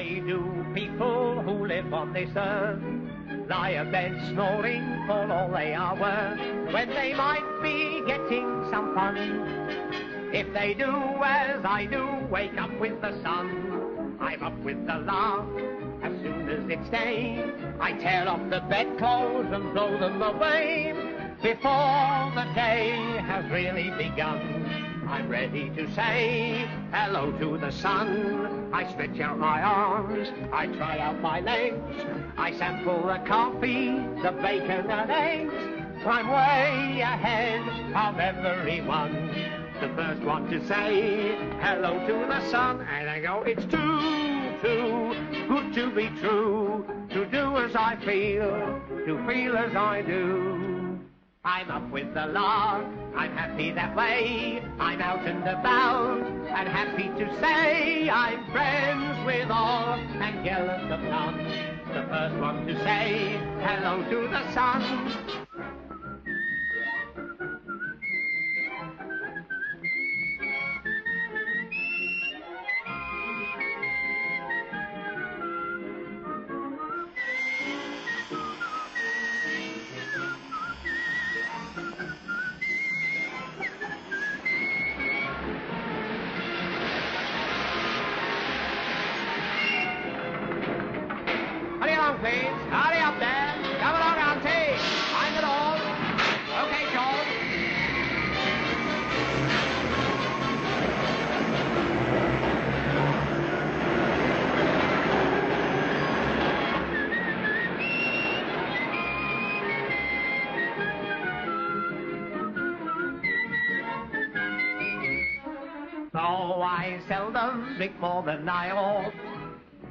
Why do people who live on this earth lie abed snoring for all they are worth, when they might be getting some fun? If they do as I do, wake up with the sun, I'm up with the lark as soon as it's day. I tear off the bedclothes and throw them away before the day has really begun. I'm ready to say hello to the sun. I stretch out my arms, I try out my legs, I sample the coffee, the bacon and eggs. I'm way ahead of everyone, the first one to say hello to the sun. And I go, it's too good to be true, to do as I feel, to feel as I do. I'm up with the lark, I'm happy that way, I'm out and about, and happy to say I'm friends with all and jealous of none, the first one to say hello to the sun. Please, hurry up there. Come along, Auntie. Find it all. Okay, George. Though I seldom drink more than I ought,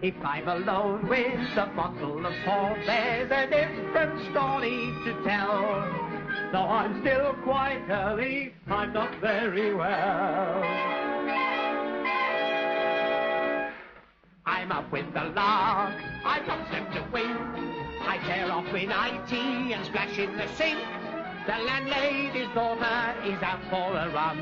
if I'm alone with a bottle of port, there's a different story to tell. Though I'm still quite early, I'm not very well. I'm up with the lark, I've got them to win. I tear off with IT and splash in the sink. The landlady's daughter is out for a run,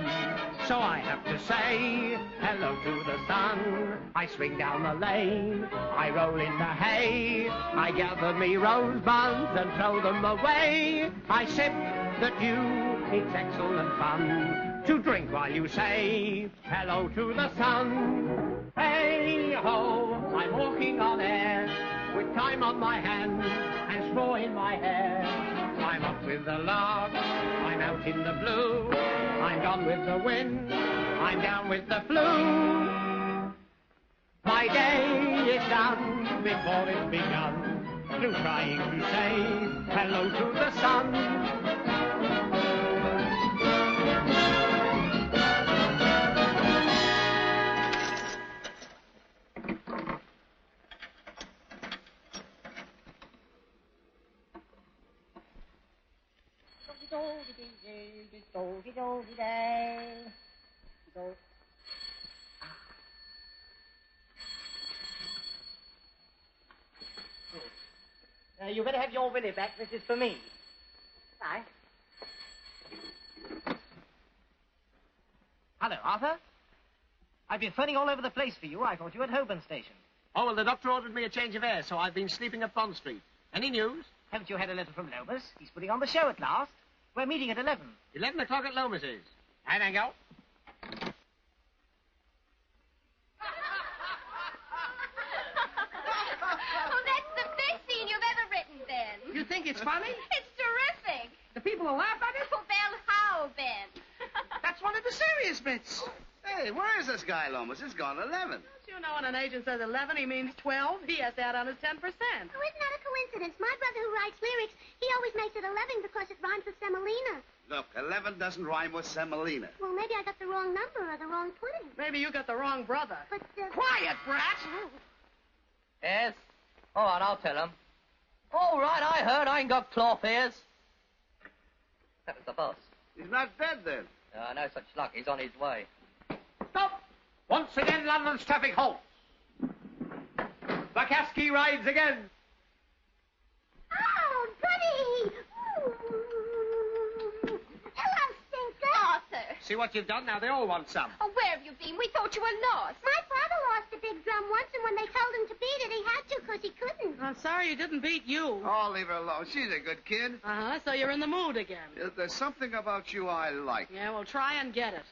so I have to say hello to the sun. I swing down the lane, I roll in the hay, I gather me rosebuds and throw them away. I sip the dew, it's excellent fun to drink while you say hello to the sun. Hey ho, I'm walking on air with time on my hand and straw in my hair. I'm up with the lark, I'm out in the blue, I'm gone with the wind, I'm down with the flu. My day is done before it's begun, through trying to say hello to the sun. You better have your Willie back. This is for me. Bye. Hello, Arthur. I've been phoning all over the place for you. I thought you were at Holborn Station. Oh, well, the doctor ordered me a change of air, so I've been sleeping at Bond Street. Any news? Haven't you had a letter from Lomas? He's putting on the show at last. We're meeting at 11. 11 o'clock at Lomas's. I then go. Oh, that's the best scene you've ever written, Ben. You think it's funny? It's terrific. The people will laugh at it? Oh, well, how, Ben? That's one of the serious bits. Hey, where is this guy, Lomas? It's gone 11. Don't you know when an agent says 11, he means 12? He has to add on his 10%. Oh, isn't that a coincidence? My brother who writes lyrics, he always makes it 11 because it rhymes with semolina. Look, 11 doesn't rhyme with semolina. Well, maybe I got the wrong number or the wrong pudding. Maybe you got the wrong brother. But, Quiet, brat! Oh. Yes? All right, I'll tell him. All right, I heard I ain't got cloth ears. That was the boss. He's not dead, then. No such luck. He's on his way. Stop! Once again, London's traffic halts. The ASKEY rides again. Oh, goody! Hello, Stinker. Arthur. See what you've done? Now they all want some. Oh, where have you been? We thought you were lost. My father lost a big drum once, and when they told him to be I'm sorry he didn't beat you. Oh, leave her alone. She's a good kid. Uh-huh, so you're in the mood again. There's something about you I like. Yeah, well, try and get it.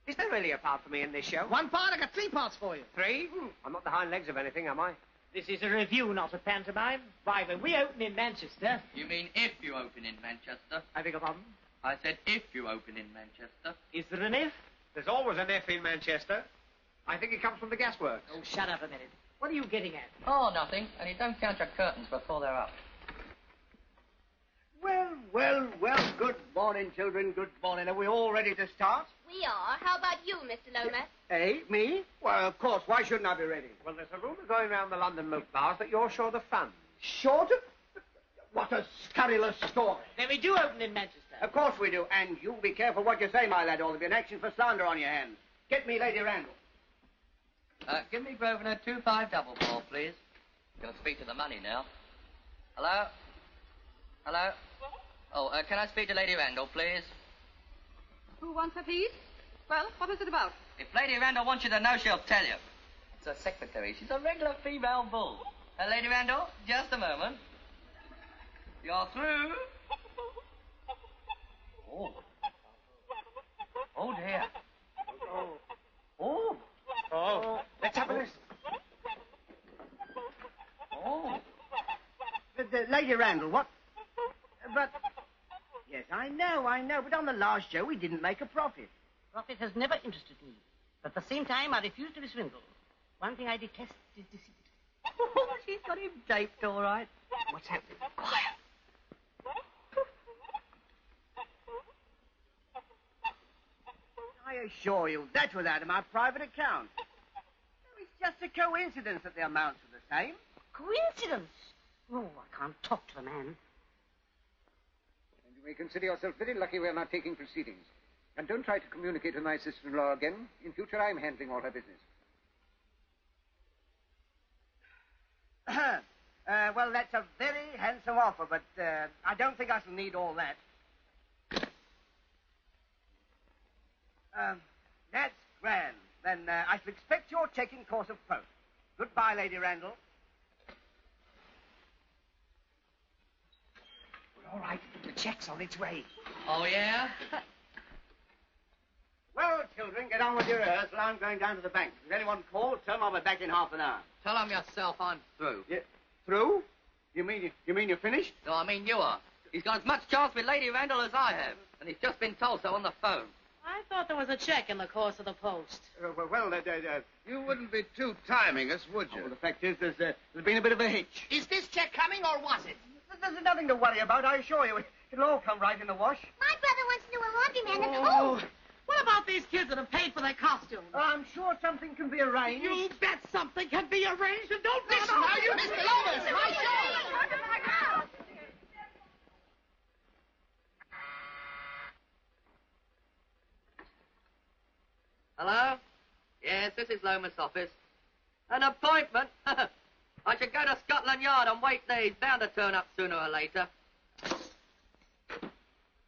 Is there really a part for me in this show? One part, I got 3 parts for you. 3? I'm not the hind legs of anything, am I? This is a review, not a pantomime. Why, when we open in Manchester... You mean if you open in Manchester? I beg your pardon? I said if you open in Manchester. Is there an if? There's always an F in Manchester. I think it comes from the gasworks. Oh, shut up a minute. What are you getting at? Oh, nothing. And you don't count your curtains before they're up. Well, good morning, children, good morning. Are we all ready to start? We are. How about you, Mr. Lomas? Eh, me? Well, of course, why shouldn't I be ready? Well, there's a rumour going around the London milk bars that you're short of funds. Short of... What a scurrilous story. Then we do open in Manchester. Of course we do, and you be careful what you say, my lad, or there'll be an action for slander on your hands. Get me Lady Randall. Give me Grosvenor 2-5 double ball, please. Gonna speak to the money now. Hello? Hello? Oh, can I speak to Lady Randall, please? Who wants her, please? Well, what is it about? If Lady Randall wants you to know, she'll tell you. It's her secretary. She's a regular female bull. Lady Randall, just a moment. You're through. Oh. Oh, dear. Oh. Oh, let's have a listen. Oh. Lady Randall, what? But... Yes, I know, but on the last show we didn't make a profit. Profit has never interested me. But at the same time, I refuse to be swindled. One thing I detest is deceit. Oh, she's got him taped, all right. What's happening? Quiet. I assure you, that was out of my private account. It's just a coincidence that the amounts are the same. Coincidence? Oh, I can't talk to the man. And you may consider yourself very lucky we're not taking proceedings. And don't try to communicate with my sister-in-law again. In future, I'm handling all her business. Well, that's a very handsome offer, but I don't think I shall need all that. That's grand. Then I shall expect your check in course of post. Goodbye, Lady Randall. All right, the check's on its way. Oh, yeah? Well, children, get on with your rehearsal. I'm going down to the bank. If anyone calls, tell them I'll be back in half an hour. Tell him yourself I'm through. Yeah, through? You mean you're finished? No, I mean you are. He's got as much chance with Lady Randall as I have. And he's just been told so on the phone. I thought there was a check in the course of the post. You wouldn't be too timing us, would you? Well, the fact is, there's been a bit of a hitch. Is this check coming, or was it? There's nothing to worry about, I assure you. It'll all come right in the wash. My brother wants to do a laundryman at Oh, home. what about these kids that have paid for their costumes? I'm sure something can be arranged. You bet something can be arranged, and don't Listen, now, you Mr. Lomas, my show! Hello? Yes, this is Lomas' office. An appointment? I should go to Scotland Yard and wait there. He's bound to turn up sooner or later.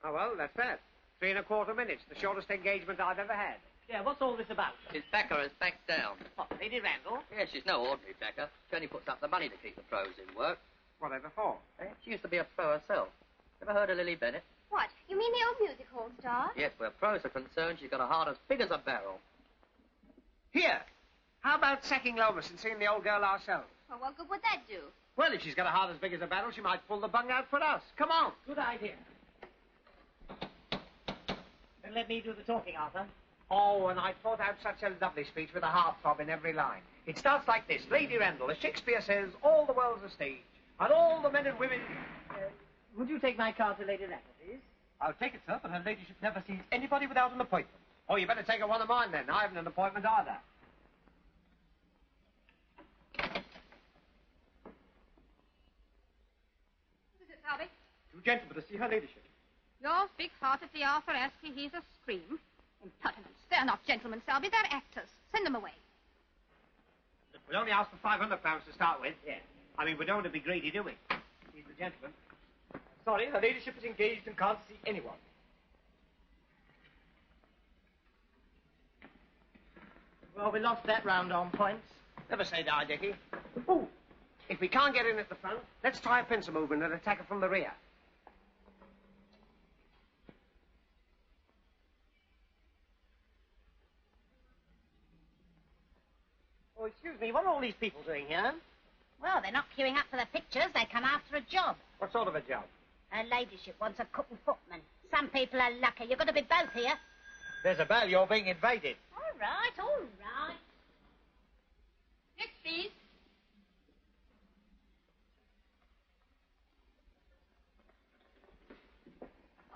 Oh, well, that's that. 3 1/4 minutes, the shortest engagement I've ever had. Yeah, what's all this about? His backer has backed down. What, Lady Randall? Yes, she's no ordinary backer. She only puts up the money to keep the pros in work. Whatever for? She used to be a pro herself. Ever heard of Lily Bennett? What? You mean the old music hall star? Yes, where pros are concerned, she's got a heart as big as a barrel. Here. How about sacking Lomas and seeing the old girl ourselves? Well, what good would that do? Well, if she's got a heart as big as a barrel, she might pull the bung out for us. Come on. Good idea. Then let me do the talking, Arthur. Oh, and I thought out such a lovely speech with a heartthrob in every line. It starts like this. Lady Randall, as Shakespeare says, all the world's a stage, and all the men and women... Would you take my card to Lady Randall, please? I'll take it, sir, but her ladyship never sees anybody without an appointment. Oh, you better take her one of mine, then. I haven't an appointment either. What is it, Salby? Two gentlemen to see her ladyship. Yours big-heartedly, Arthur Askey. He's a scream. Impertinence. They're not gentlemen, Selby. They're actors. Send them away. Look, we'll only ask for £500 to start with. Yeah. I mean, we don't want to be greedy, do we? He's the gentleman. Sorry, her ladyship is engaged and can't see anyone. Well, we lost that round on points. Never say die, Dickie. Oh, If we can't get in at the front, let's try a pincer movement and attack it from the rear. Oh, excuse me, what are all these people doing here? Well, they're not queuing up for the pictures. They come after a job. What sort of a job? Her ladyship wants a cook and footman. Some people are lucky. You've got to be both here. There's a bell. You're being invaded. All right, all right. Next, please.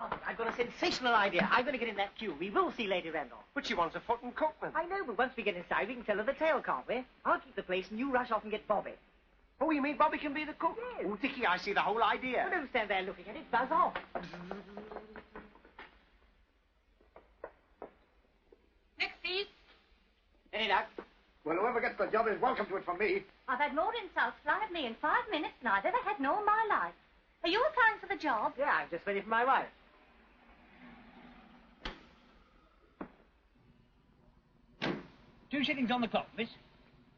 Oh, I've got a sensational idea. I'm going to get in that queue. We will see Lady Randolph. But she wants a foot and cookman. I know, but once we get inside, we can tell her the tale, can't we? I'll keep the place and you rush off and get Bobby. Oh, you mean Bobby can be the cook? Yes. Oh, Dickie, I see the whole idea. Well, don't stand there looking at it. Buzz off. Next, please. Any luck? Well, whoever gets the job is welcome to it from me. I've had more insults fly at me in 5 minutes than I've ever had in all my life. Are you applying for the job? Yeah, I'm just waiting for my wife. £2 on the clock, miss.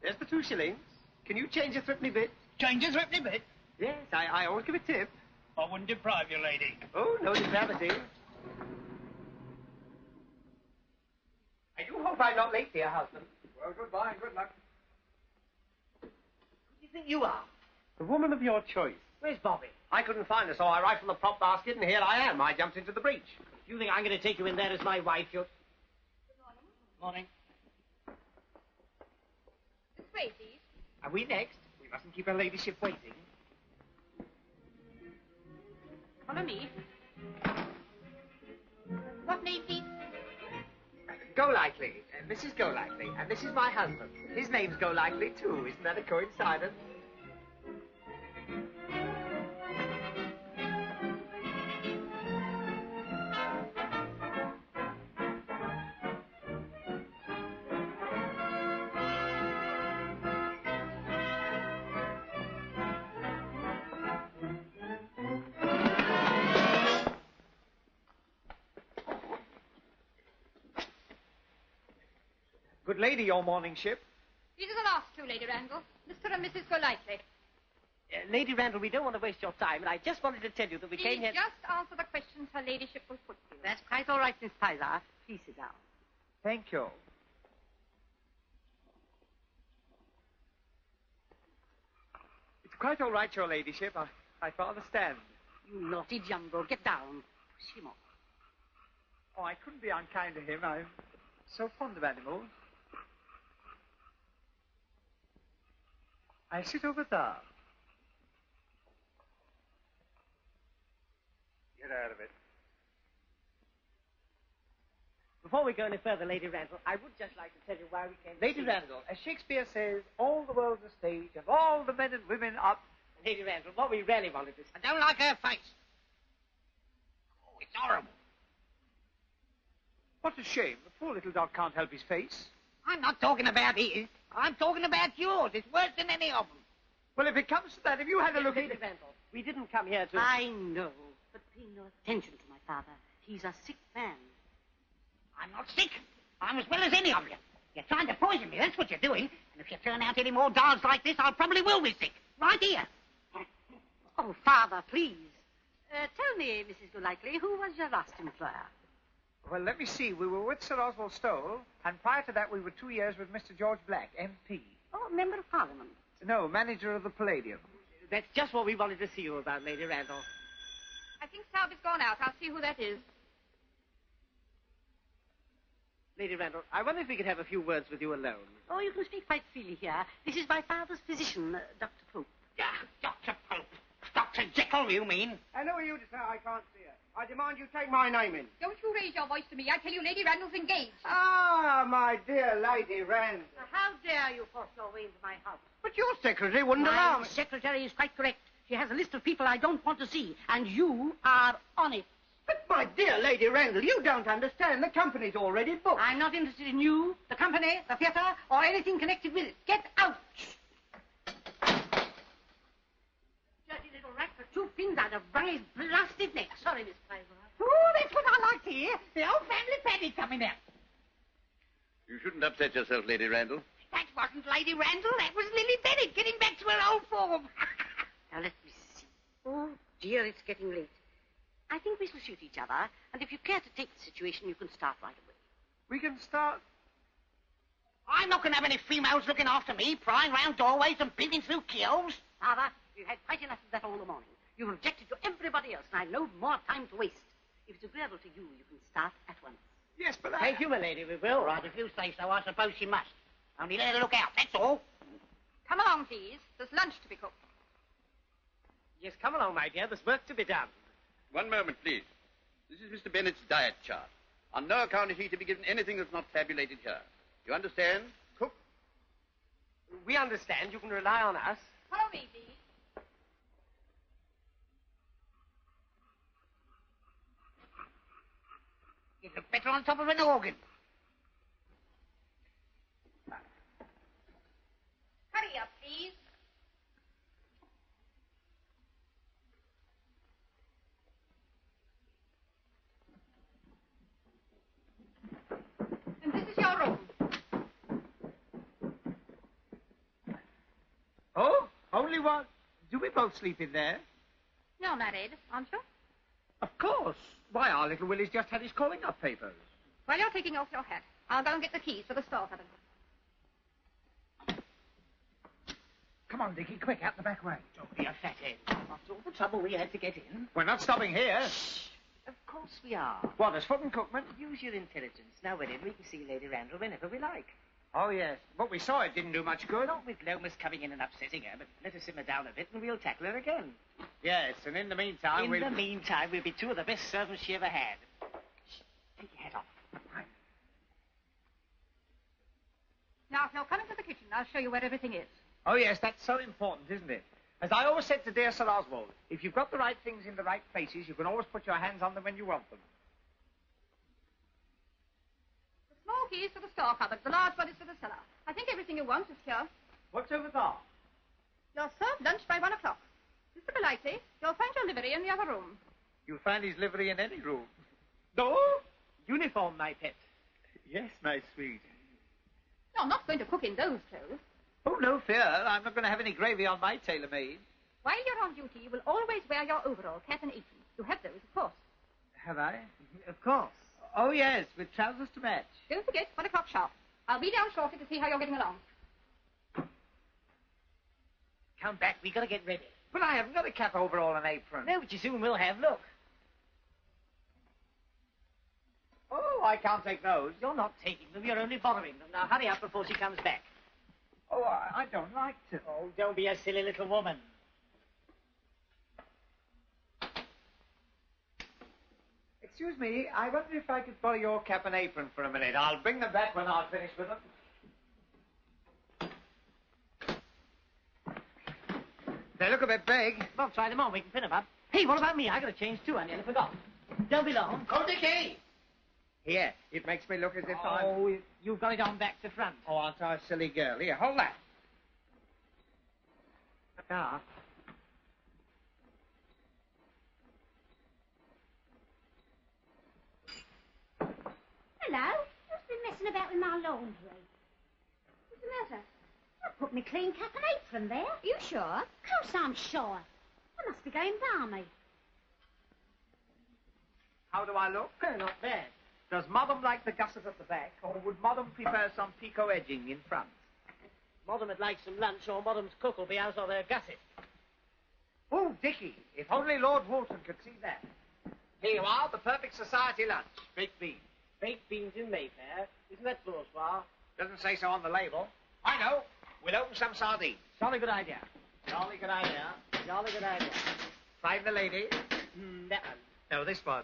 There's the 2 shillings. Can you change a threepenny bit? Change a threepenny bit? Yes, I always give a tip. I wouldn't deprive you, lady. Oh, no depravity. I do hope I'm not late, dear husband. Well, goodbye and good luck. Who do you think you are? The woman of your choice. Where's Bobby? I couldn't find her, so I rifled the prop basket, and here I am. I jumped into the breach. If you think I'm going to take you in there as my wife, you're... Morning. This way, please. Are we next? We mustn't keep her ladyship waiting. Follow me. What name, please? Golightly. Mrs. Golightly. And this is my husband. His name's Golightly, too. Isn't that a coincidence? Good lady, your morning ship. These are the last 2, Lady Randall. Mr. and Mrs. Golightly. Lady Randall, we don't want to waste your time, and I just wanted to tell you that we came here... Just answer the questions her ladyship will put to you. That's quite all right, Miss Pilar. Please sit down. Thank you. It's quite all right, your ladyship. I'd rather stand. You naughty jumbo. Get down. Push him off. Oh, I couldn't be unkind to him. I'm so fond of animals. I sit over there. Get out of it. Before we go any further, Lady Randall, I would just like to tell you why we came... Lady Randall, as Shakespeare says, all the world's a stage, and all the men and women up. Lady Randall, what we really wanted to... I don't like her face. Oh, it's horrible. What a shame. The poor little dog can't help his face. I'm not talking about his. I'm talking about yours. It's worse than any of them. Well, if it comes to that, if you had a look Lady at... Randall, we didn't come here to... I know, but pay no attention to my father. He's a sick man. I'm not sick. I'm as well as any of you. You're trying to poison me. That's what you're doing. And if you turn out any more dolls like this, I probably will be sick. Right here. Oh, Father, please. Tell me, Mrs. Golightly, who was your last employer? Well, let me see. We were with Sir Oswald Stowell, and prior to that we were 2 years with Mr. George Black, MP. Oh, Member of Parliament. No, manager of the Palladium. That's just what we wanted to see you about, Lady Randall. I think Salby's gone out. I'll see who that is. Lady Randall, I wonder if we could have a few words with you alone. Oh, you can speak quite freely here. This is my father's physician, Dr. Pope. Dr. Pope. Dr. Jekyll, you mean? And who are you to say I can't see her? I demand you take my name in. Don't you raise your voice to me. I tell you, Lady Randall's engaged. Ah, my dear Lady Randall. How dare you force your way into my house? But your secretary wouldn't allow My me. secretary is quite correct. She has a list of people I don't want to see, and you are on it. But, my dear Lady Randall, you don't understand. The company's already booked. I'm not interested in you, the company, the theatre, or anything connected with it. Get out! Dirty little rat for 2 pins, I'd have wrung his blasted neck. Sorry, Miss Pilar. Oh, that's what I like to hear. The old family paddy coming out. You shouldn't upset yourself, Lady Randall. That wasn't Lady Randall. That was Lily Bennett getting back to her old form. warm. Now, let me see. Oh, dear, it's getting late. I think we shall shoot each other, and if you care to take the situation, you can start right away. We can start. I'm not going to have any females looking after me, prying round doorways and peeping through keyholes. Father, you've had quite enough of that all the morning. You've objected to everybody else, and I've no more time to waste. If it's agreeable to you, you can start at once. Yes, but Thank you, my lady, we will. Right, if you say so, I suppose she must. Only let her look out, that's all. Come along, please. There's lunch to be cooked. Yes, come along, my dear. There's work to be done. One moment, please. This is Mr. Bennett's diet chart. On no account is he to be given anything that's not tabulated here. You understand? Cook. We understand. You can rely on us. Follow me, please. You look better on top of an organ. Hurry up, please. And this is your room. Oh, only one. Do we both sleep in there? You're married, aren't you? Of course. Why, our little Willie's just had his calling up papers. While you're taking off your hat, I'll go and get the keys for the store cupboard. Come on, Dickie, quick, out the back way. Don't be a fathead. After all the trouble we had to get in. We're not stopping here. Of course we are. What, as foot and cookman? Use your intelligence. Now we're in, we can see Lady Randall whenever we like. Oh, yes. But we saw it didn't do much good. Not with Lomas coming in and upsetting her, but let her simmer down a bit and we'll tackle her again. Yes, and in the meantime, In the meantime, we'll be two of the best servants she ever had. Shh, take your hat off. Now, if you'll come into the kitchen, I'll show you where everything is. Oh, yes, that's so important, isn't it? As I always said to dear Sir Oswald, if you've got the right things in the right places, you can always put your hands on them when you want them. The small key is for the store cupboard. The large one is for the cellar. I think everything you want is here. What's over there? You'll serve lunch by 1 o'clock. Mr. Bellighty, you'll find your livery in the other room. You'll find his livery in any room. No? Uniform, my pet. Yes, my sweet. You're not going to cook in those clothes. Oh, no fear. I'm not going to have any gravy on my tailor-made. While you're on duty, you will always wear your overall, cap and apron. You have those, of course. Have I? Of course. Oh, yes, with trousers to match. Don't forget, 1 o'clock sharp. I'll be down shortly to see how you're getting along. Come back, we gotta get ready. But I haven't got a cap, overall, and apron. No, but you soon will have, look. Oh, I can't take those. You're not taking them, you're only borrowing them. Now hurry up before she comes back. Oh, I don't like to. Oh, don't be a silly little woman. Excuse me, I wonder if I could borrow your cap and apron for a minute. I'll bring them back when I've finished with them. They look a bit big. Well, try them on, we can pin them up. Hey, what about me? I gotta change too, I nearly forgot. Don't be long. Oh, Dickie! Here, it makes me look as if I'm... Oh, you've got it on back to front. Oh, aren't I a silly girl? Here, hold that. Ah. Hello? Who's been messing about with my laundry? What's the matter? I put my clean cap and apron there. Are you sure? Of course I'm sure. I must be going balmy. How do I look? Not bad. Does Madam like the gusset at the back, or would Madam prefer some picot edging in front? Madam would like some lunch, or Madam's cook will be out of her gusset. Oh, Dickie, if only Lord Walton could see that. Here you are, the perfect society lunch. Baked beans. Baked beans in Mayfair. Isn't that bourgeois? Doesn't say so on the label. I know. We'll open some sardines. Jolly good idea. Jolly good idea. Jolly good idea. Find the lady. That one. No, this one.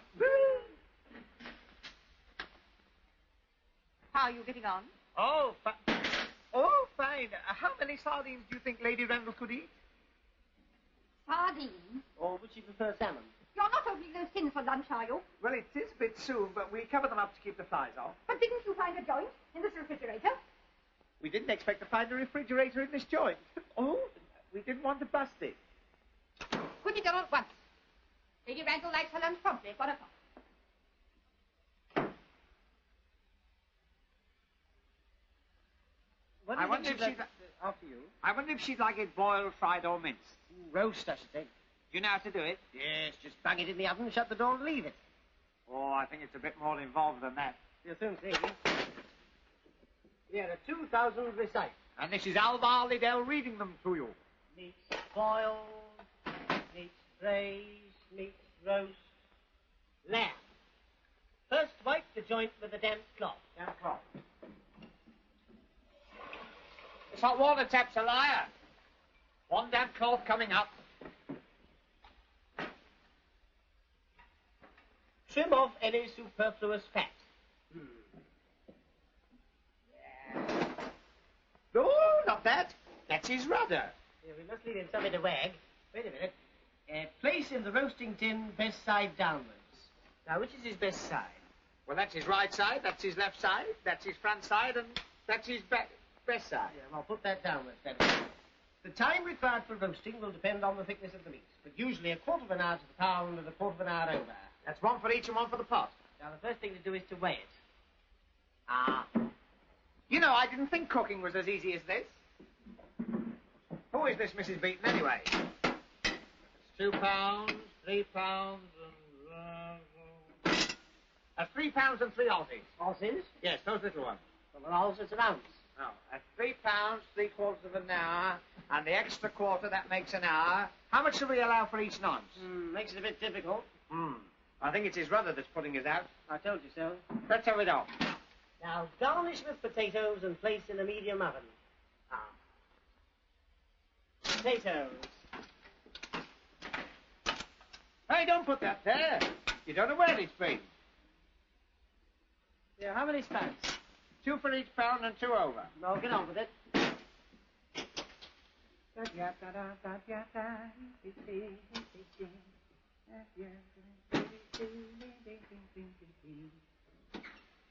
How are you getting on? Oh, fine. How many sardines do you think Lady Randall could eat? Sardines? Or would she prefer salmon? You're not opening those tins for lunch, are you? Well, it is a bit soon, but we cover them up to keep the flies off. But didn't you find a joint in this refrigerator? We didn't expect to find a refrigerator in this joint. Oh, we didn't want to bust it. Put it on at once. Lady Randall likes her lunch promptly at 1 o'clock. I wonder if she's... after you. I wonder if she'd like it boiled, fried, or minced. Roast, I should think. Do you know how to do it? Yes, just bang it in the oven, shut the door and leave it. Oh, I think it's a bit more involved than that. You'll soon see. Here, a 2,000 recite. And this is Alvar Liddell reading them to you. Meats boiled, meats braised, meats roast, lamb. First wipe the joint with a damp cloth. Damp cloth. This hot water tap's a liar. One damp cloth coming up. Trim off any superfluous fat. No, not that. That's his rudder. Yeah, we must leave him something to wag. Wait a minute. Place in the roasting tin, best side downwards. Now, which is his best side? Well, that's his right side, that's his left side, that's his front side, and that's his best side. Yeah, well, put that downwards, then. The time required for roasting will depend on the thickness of the meat, but usually a quarter of an hour to the pound and a quarter of an hour over. That's one for each and one for the pot. Now, the first thing to do is to weigh it. Ah. You know, I didn't think cooking was as easy as this. Who is this Mrs. Beaton, anyway? It's 2 pounds, 3 pounds, and... 3 pounds and 3 Aussies. Aussies? Yes, those little ones. Well, an ounce is an ounce. No, at 3 pounds, 3/4 of an hour, and the extra quarter, that makes an hour. How much should we allow for each nonce? Makes it a bit difficult. I think it's his rudder that's putting us out. I told you so. Let's have it off. Now, garnish with potatoes and place in a medium oven. Potatoes. Hey, don't put that there. You don't know where it's been. Yeah, how many spans? 2 for each pound and 2 over. No, get on with it.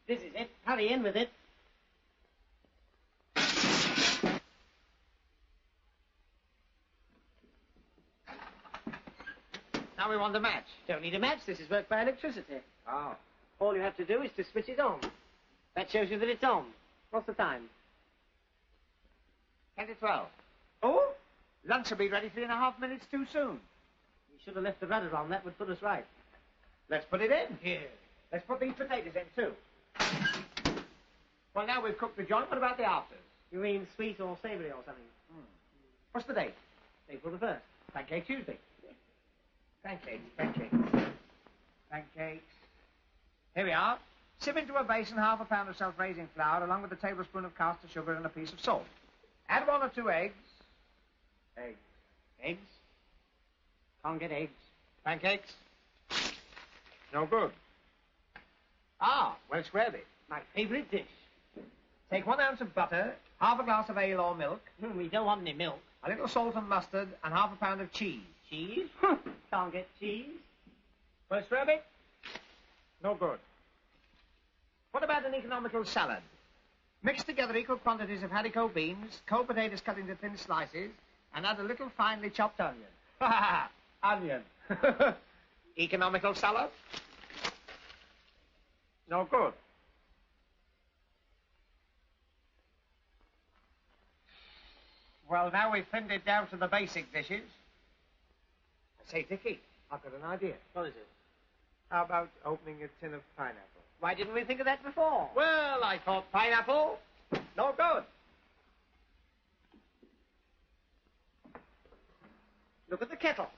This is it. Hurry in with it. Now we want the match. Don't need a match. This is work by electricity. Oh. All you have to do is to switch it on. That shows you that it's on. What's the time? 10 to 12. Oh? Lunch will be ready 3.5 minutes too soon. You should have left the rudder on. That would put us right. Let's put it in. Here. Let's put these potatoes in, too. Well, now we've cooked the joint. What about the afters? You mean sweet or savoury or something? What's the date? April the 1st. Pancake Tuesday. Pancakes. Here we are. Sieve into a basin 1/2 pound of self-raising flour along with a tablespoon of caster sugar and a piece of salt. Add 1 or 2 eggs. Eggs? Can't get eggs. Pancakes? No good. Well squared. My favourite dish. Take 1 ounce of butter, 1/2 glass of ale or milk. We don't want any milk. A little salt and mustard, and 1/2 pound of cheese. Cheese? Can't get cheese. Well squared? No good. What about an economical salad? Mix together equal quantities of haricot beans, cold potatoes cut into thin slices, and add a little finely chopped onion. Onion. Economical salad? No good. Well, now we've thinned it down to the basic dishes. Say, Dickie, I've got an idea. What is it? How about opening a tin of pineapple? Why didn't we think of that before? Well, I thought pineapple. No good. Look at the kettle.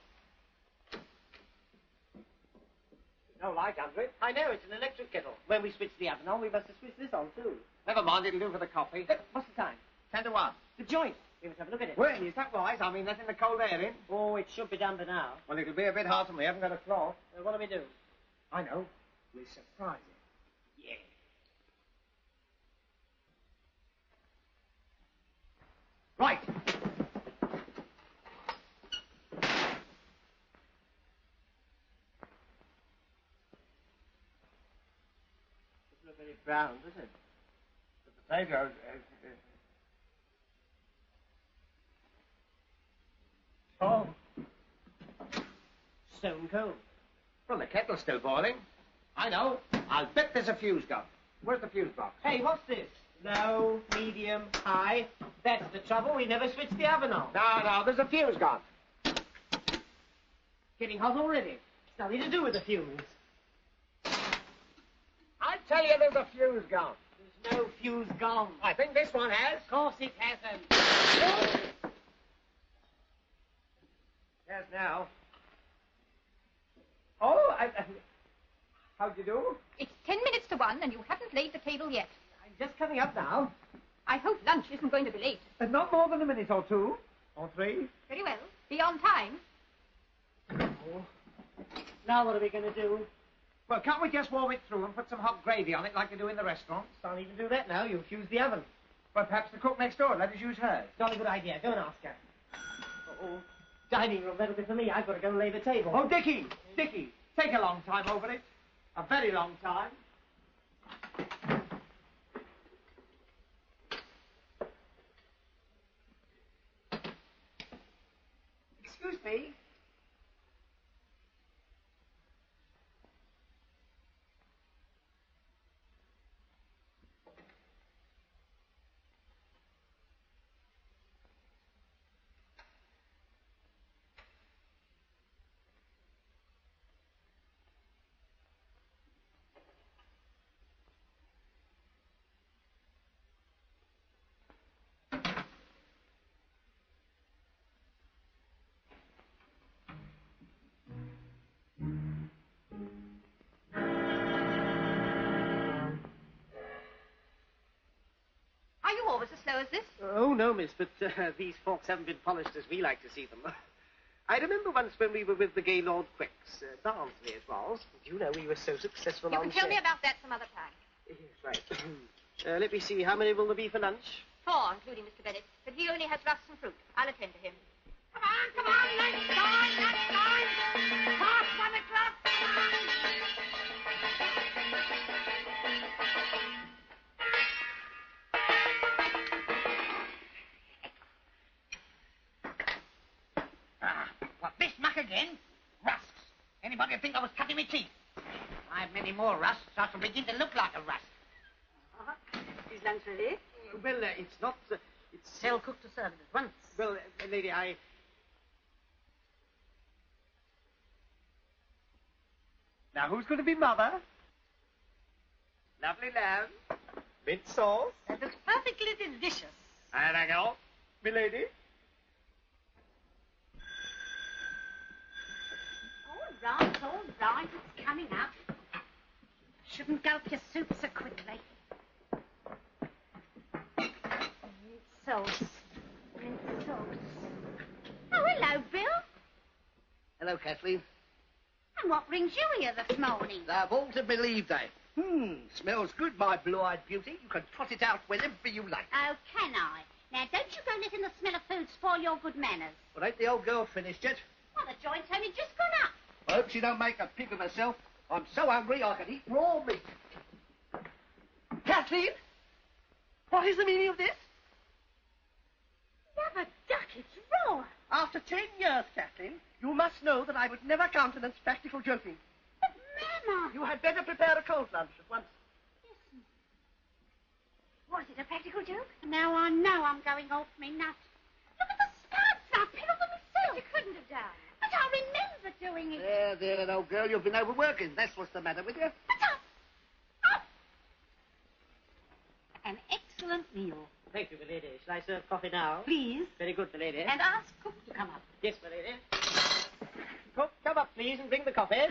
No light under it. I know, it's an electric kettle. When we switch the oven on, we must have switched this on, too. Never mind, it'll do for the coffee. What's the time? 10 to 1. The joint. We must have a look at it. Well, is that wise? I mean, letting the cold air in. Oh, it should be done by now. Well, it'll be a bit hot and we haven't got a cloth. What do we do? I know. We'll surprise him. Yeah. Right. Doesn't look very brown, does it? The potatoes... Oh. Stone cold. Well, the kettle's still boiling. I know. I'll bet there's a fuse gone. Where's the fuse box? Hey, what's this? Low, medium, high. That's the trouble. We never switched the oven on. No, there's a fuse gone. Getting hot already. It's nothing to do with the fuse. I tell you, there's a fuse gone. There's no fuse gone. I think this one has. Of course it hasn't. Yes, now. Oh, how'd you do? It's 10 minutes to 1 and you haven't laid the table yet. I'm just coming up now. I hope lunch isn't going to be late. Not more than a minute or two. Or three. Very well. Be on time. Oh. Now what are we going to do? Well, can't we just warm it through and put some hot gravy on it like they do in the restaurants? Can't even do that now. You've fused the oven. Well, perhaps the cook next door. Let us use hers. Not a good idea. Go and ask her. Uh-oh. Dining room, that'll be for me. I've got to go and lay the table. Oh, Dickie! Take a long time over it. A very long time. Excuse me. Are you always as slow as this? Oh, no, miss, but these forks haven't been polished as we like to see them. I remember once when we were with the Gaylord Quicks, Barnsley it was. You know, we were so successful You on can tell me about that some other time. Yes, right. Let me see, how many will there be for lunch? 4, including Mr. Bennett. But he only has rusk and fruit. I'll attend to him. Come on, let's dine. Past 1 o'clock. What, this muck again? Rusks. Anybody think I was cutting my teeth? If I have many more rusks, I shall begin to look like a rusk. Is lunch ready? Well, it's not... it's... Tell cook to serve it at once. Well, lady, I... Now, who's going to be mother? Lovely lamb. Mint sauce. That looks perfectly delicious. And I go, milady. All right, it's coming up. Shouldn't gulp your soup so quickly. Mint sauce. Oh, hello, Bill. Hello, Kathleen. And what brings you here this morning? They've all to believe they. Smells good, my blue-eyed beauty. You can trot it out whenever you like. Oh, can I? Now, don't you go letting the smell of food spoil your good manners. Well, ain't the old girl finished yet? Well, the joint's only just gone up. I hope she don't make a pig of herself. I'm so hungry I can eat raw meat. Kathleen? What is the meaning of this? Never duck, it's raw. After 10 years, Kathleen, you must know that I would never countenance practical joking. But, Mama... You had better prepare a cold lunch at once. Listen. Was it a practical joke? Now I know I'm going off me nut. Look at the spuds. I peddled them myself. You couldn't have done. But I remember doing it. There, old girl, you've been overworking. That's what's the matter with you. An excellent meal. Thank you, milady. Shall I serve coffee now? Please. Very good, milady. And ask cook to come up. Yes, milady. Cook, come up, please, and bring the coffee.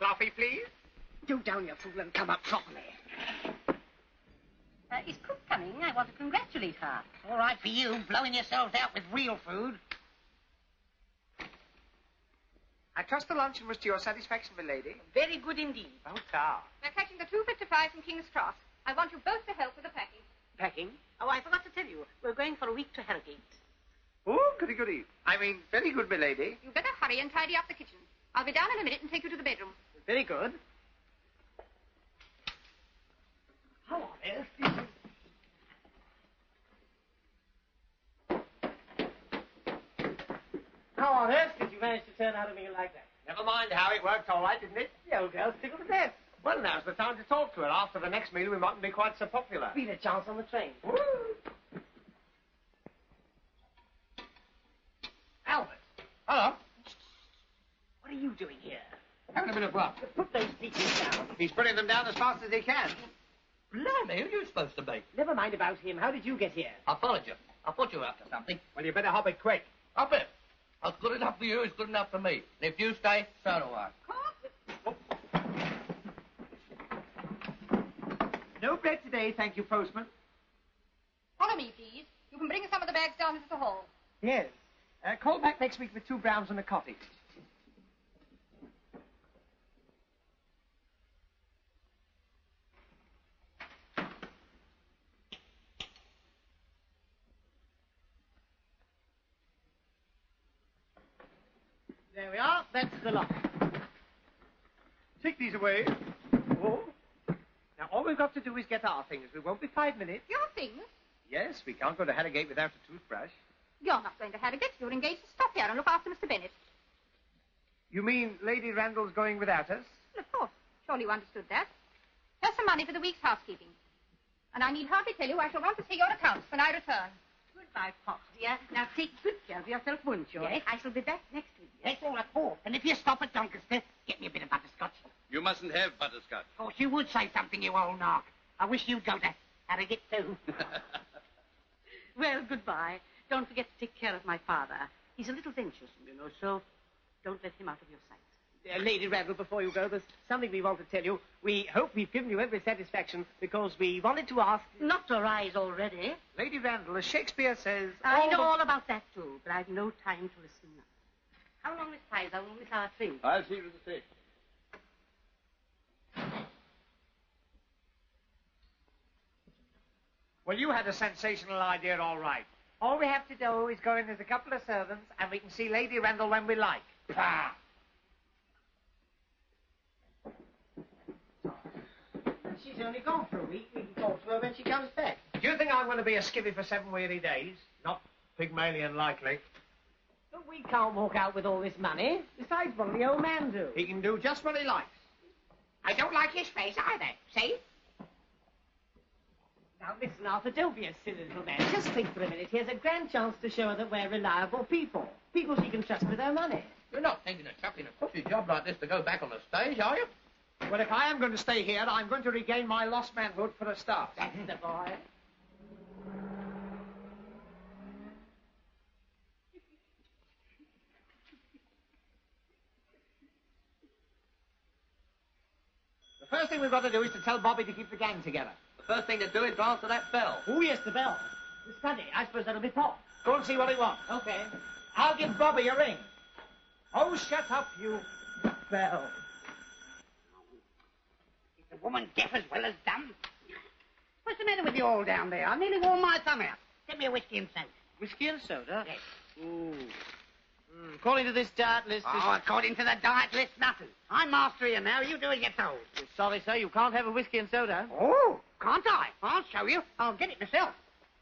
Coffee, please. Do down, you fool, and come up properly. Is cook coming? I want to congratulate her. All right for you, blowing yourselves out with real food. I trust the luncheon was to your satisfaction, milady. Very good indeed. Oh, tar. We're catching the 2:55 from King's Cross. I want you both to help with the packing. Packing? Oh, I forgot to tell you. We're going for a week to Harrogate. Oh, goody, goody. I mean, very good, milady. You better hurry and tidy up the kitchen. I'll be down in a minute and take you to the bedroom. Very good. How on earth did you manage to turn out a meal like that? Never Never mind how it worked all right, didn't it? The old girl's tickled to death. Well, now's the time to talk to her. After the next meal, we mightn't be quite so popular. Be the chance on the train. Woo! Albert. Hello. What are you doing here? Having a bit of grub. Put those peaches down. He's putting them down as fast as he can. Blimey, who are you supposed to be? Never mind about him. How did you get here? I followed you. I thought you were up to something. Well, you better hop it quick. Up it. What's good enough for you is good enough for me. And if you stay, so do I. No bread today, thank you, postman. Follow me, please. You can bring some of the bags down into the hall. Yes. Call back next week with 2 browns and a coffee. There we are. That's the lot. Take these away. Oh. Now, all we've got to do is get our things. We won't be 5 minutes. Your things? Yes, we can't go to Harrogate without a toothbrush. You're not going to Harrogate. You're engaged to stop here and look after Mr. Bennett. You mean Lady Randall's going without us? Well, of course. Surely you understood that. Here's some money for the week's housekeeping. And I need hardly tell you I shall want to see your accounts when I return. Goodbye, Pop, dear. Now take good care of yourself, won't you? Yes. I shall be back next week. Yes, all at 4. And if you stop at Doncaster, get me a bit of butterscotch. You mustn't have butterscotch. Of course, you would say something, you old narc. I wish you'd go to Harrogate, too. Well, goodbye. Don't forget to take care of my father. He's a little venturesome, you know, so don't let him out of your sight. Lady Randall, before you go, there's something we want to tell you. We hope we've given you every satisfaction because we wanted to ask... Not to rise already. Lady Randall, as Shakespeare says... I know all about that, too, but I've no time to listen now. How long is Pfizer will miss our train? I'll see you at the station. Well, you had a sensational idea, all right. All we have to do is go in as a couple of servants, and we can see Lady Randall when we like. Pah! She's only gone for a week. We can talk to her when she comes back. Do you think I'm going to be a skivvy for 7 weary days? Not Pygmalion likely. But we can't walk out with all this money. Besides, what'll the old man do? He can do just what he likes. I don't like his face either. See? Now, listen, Arthur, don't be a silly little man. Just think for a minute. Here's a grand chance to show her that we're reliable people. People she can trust with her money. You're not thinking of chucking a cushy job like this to go back on the stage, are you? Well, if I am going to stay here, I'm going to regain my lost manhood for a start. That's the boy. The first thing we've got to do is to tell Bobby to keep the gang together. The first thing to do is to answer that bell. Oh, yes, the bell. The study. I suppose that'll be Pop. Go and see what he wants. Okay. I'll give Bobby a ring. Oh, shut up, you bell. Is the woman deaf as well as dumb? What's the matter with you all down there? I nearly wore my thumb out. Get me a whiskey and soda. Whiskey and soda? Yes. Ooh. According to this diet list... Oh, according to the diet list, nothing. I'm master here now. You do as you're told. Sorry, sir, you can't have a whiskey and soda. Oh, can't I? I'll show you. I'll get it myself.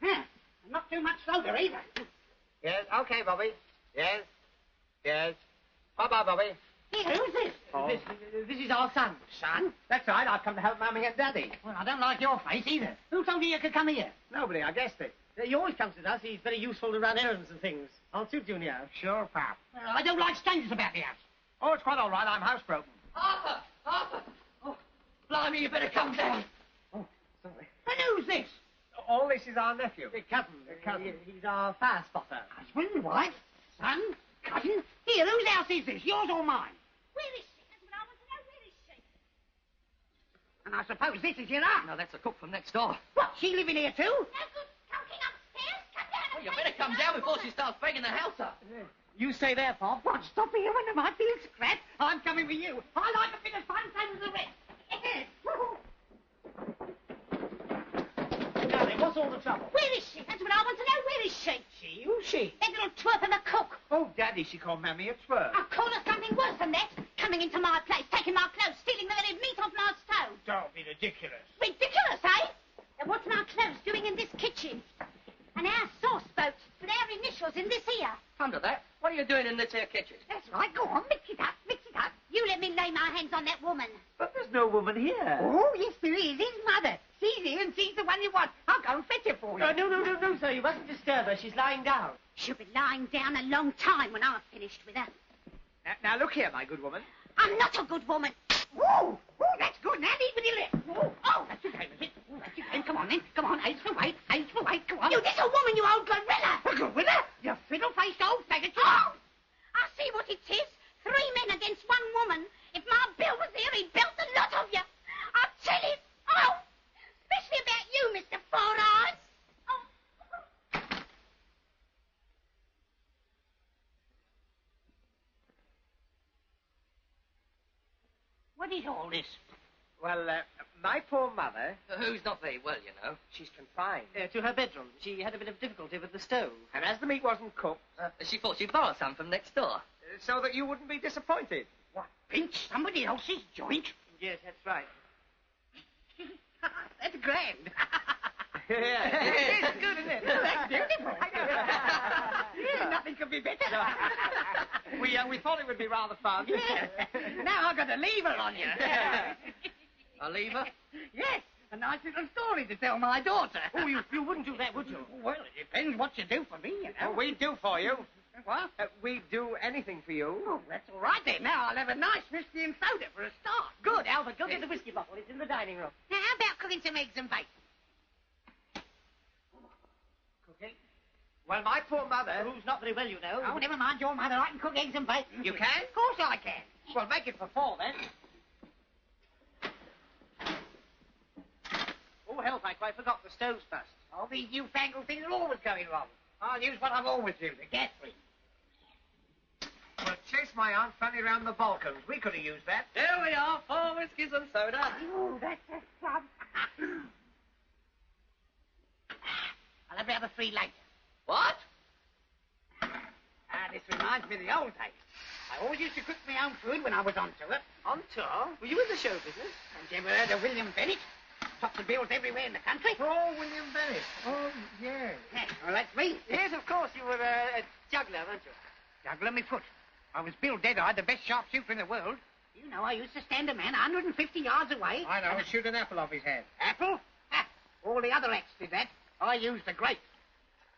Yeah. And not too much soda either. Yes, okay, Bobby. Yes. Yes. Bye-bye, Bobby. Here, who's this? Oh. This is our son. Son? That's right, I've come to help Mummy and Daddy. Well, I don't like your face either. Who told you you could come here? Nobody, I guessed it. He always comes with us. He's very useful to run errands and things. Aren't you, Junior? Sure, pal. Well, I don't like strangers about the house. Oh, it's quite all right. I'm housebroken. Arthur! Arthur! Oh, blimey, you better come down. Oh, sorry. And who's this? All this is our nephew. The cousin. He's our fire spotter. Husband, wife, son, cousin. Here, whose house is this? Yours or mine? Where is she? That's what I want to know. Where is she? And I suppose this is your aunt. No, that's the cook from next door. What, she living here too? No good talking upstairs. Come down Well, you better come down before she starts breaking the house up. You stay there, Pop. What's stopping you when there might be a scrap? I'm coming with you. I like a bit of fun, same as the rest. Now then, what's all the trouble? Where is she? That's what I want to know. Where is she? She? Who's she? That little twerp of a cook. Oh, Daddy, she called Mammy a twerp. I'll call her something worse than that. Coming into my place, taking my clothes, stealing the very meat off my stove. Don't be ridiculous. Ridiculous, eh? And what's my clothes doing in this kitchen? And our sauce boat with our initials in this here. Come to that. What are you doing in this here kitchen? That's right. Go on, mix it up, mix it up. let me lay my hands on that woman. But there's no woman here. Oh, yes, there is. His mother. She's here and she's the one you want. I'll go and fetch her for you. No, sir. You mustn't disturb her. She's lying down. She'll be lying down a long time when I've finished with her. Now, look here, my good woman. I'm not a good woman. Oh, that's good. Now leave me alone. Oh, that's your game, is it? Oh, that's your game. Come on, then. Come on, age for weight. Come on. You little woman, you old gorilla. A gorilla? You fiddle-faced old faggot. Oh! I see what it is. 3 men against 1 woman. If my Bill was here, he'd belt the lot of you. I'll tell you. Oh! Especially about you, Mr. Four Eyes. Oh. What is all this? Well, my poor mother... Who's not very well, you know. She's confined. To her bedroom. She had a bit of difficulty with the stove. And as the meat wasn't cooked... She thought she'd borrow some from next door. So that you wouldn't be disappointed. What, pinch somebody else's joint? Yes, that's right. That's grand. Yeah. It's good, isn't it? That's beautiful. Yeah, nothing could be better. We thought it would be rather fun. Yeah. Now I've got a lever on you. A lever? Yes, a nice little story to tell my daughter. Oh, you wouldn't do that, would you? Well, it depends what you do for me, you know. Oh, we'd do for you. What? We'd do anything for you. Oh, that's all right then. Now I'll have a nice whiskey and soda for a start. Good, Albert. Go get the whiskey bottle. It's in the dining room. Now, how about cooking some eggs and bacon? Cooking? Well, my poor mother... Who's not very well, you know. Oh, never mind your mother. I can cook eggs and bacon. You can? Of course I can. Well, make it for 4, then. Oh, help, I quite forgot. The stove's bust. All these newfangled things are always going wrong. I'll use what I've always used, the gas ring. Well, chase my Aunt Fanny round the Balkans. We could have used that. Here we are, 4 whiskies and soda. Oh, that's a fun. I'll have the other 3 later. What? This reminds me of the old days. I always used to cook my own food when I was on tour. On tour? Were you in the show business? Haven't you ever heard of William Bennett? Topped the bills everywhere in the country. Oh, William Bennett. Oh, yes. Well, that's me. Yes, of course. You were a juggler, weren't you? Juggler me foot. I was Bill Deadeye, the best sharpshooter in the world. You know, I used to stand a man 150 yards away. I know. Shoot an apple off his head. Apple? Ha! All the other acts did that. I used the grape.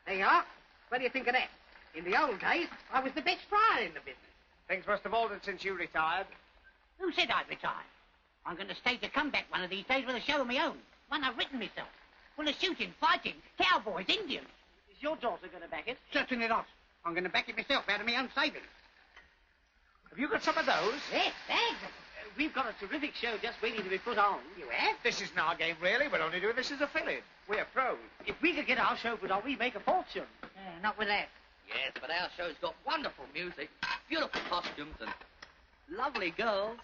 There you are. What do you think of that? In the old days, I was the best fryer in the business. Things must have altered since you retired. Who said I'd retire? I'm going to stage a comeback one of these days with a show of my own. One I've written myself. Full of shooting, fighting, cowboys, Indians. Is your daughter going to back it? Certainly not. I'm going to back it myself out of my own savings. Have you got some of those? Yes, bags of them. We've got a terrific show just waiting to be put on. You have? This isn't our game, really. We'll only do this as a fill-in. We're pros. If we could get our show put on, we'd make a fortune. Not with that. Yes, but our show's got wonderful music, beautiful costumes, and lovely girls.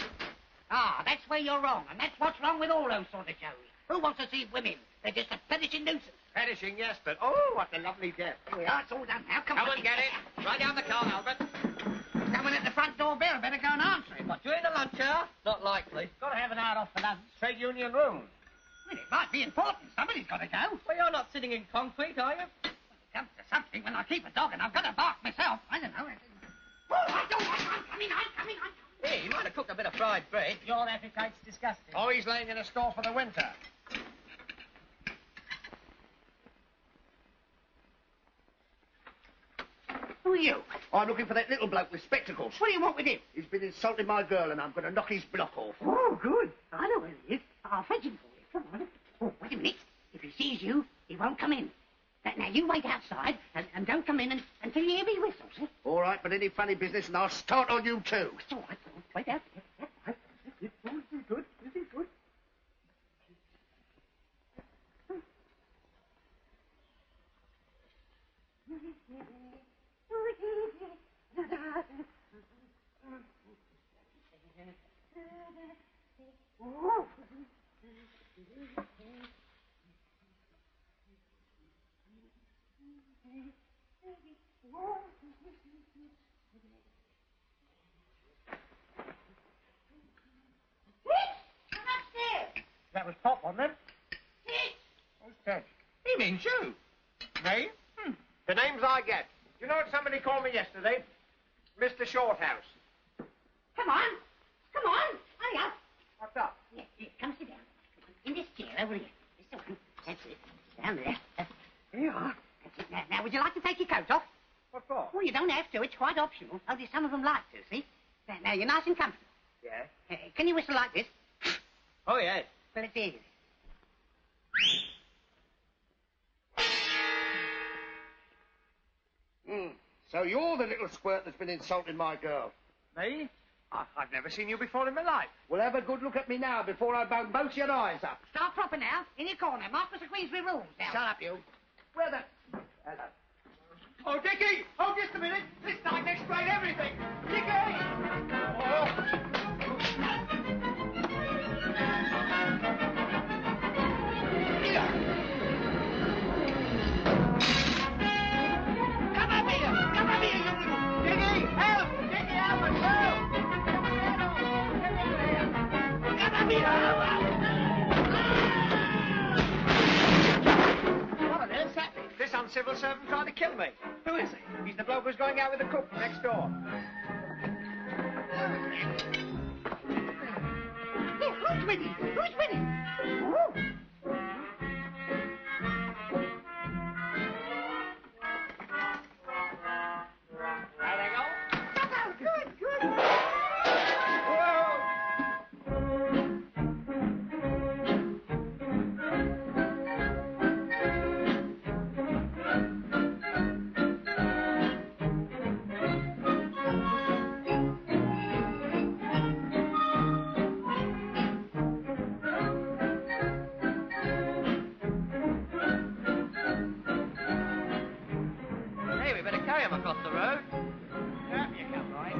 Ah, that's where you're wrong, and that's what's wrong with all those sort of shows. Who wants to see women? They're just a perishing nuisance. Perishing, yes, but oh, what a lovely death. Here we are, it's all done now. Come on. Come and get it. Right down the car, Albert. Someone at the front door bell. Better go and answer it. What, during the lunch hour? Not likely. Got to have an hour off for lunch. Trade union room. Well, it might be important. Somebody's got to go. Well, you're not sitting in concrete, are you? Well, it comes to something when I keep a dog and I've got to bark myself. I don't know. Oh, I'm coming. Hey, you might have cooked a bit of fried bread. Your appetite's disgusting. Oh, he's laying in a store for the winter. Who are you? I'm looking for that little bloke with spectacles. What do you want with him? He's been insulting my girl, and I'm going to knock his block off. Oh, good. I know where he is. I'll fetch him for you. Come on. Oh, wait a minute. If he sees you, he won't come in. Now, you wait outside and don't come in until you hear me whistle, see? All right, but any funny business, and I'll start on you, too. It's all right. Wait out. That's right. This is good. That was Pop, wasn't it? Who's Ted? He means you. Me? The names I get. You know what somebody called me yesterday? Mr. Shorthouse. Come on. Here, come sit down. In this chair over here. This one. That's it. Down there. There you are. That's it. Now, would you like to take your coat off? What for? Oh, you don't have to. It's quite optional. Only some of them like to, see? Now, you're nice and comfortable. Yeah? Can you whistle like this? Oh, yes. Well, it's easy. So you're the little squirt that's been insulting my girl? Me? I've never seen you before in my life. Well, have a good look at me now before I bone both your eyes up. Start proper now. In your corner. Marcus of Queensbury rules now. Shut up, you. Where the... Hello. Oh, Dickie! Oh, just a minute. This time to explain everything. Dickie! Oh. This uncivil servant tried to kill me. Who is he? He's the bloke who's going out with the cook next door. Who's with him? Who's with him? Oh. There they go. Oh, good, good. Hey, we better carry him across the road. Yeah, you can, Roy.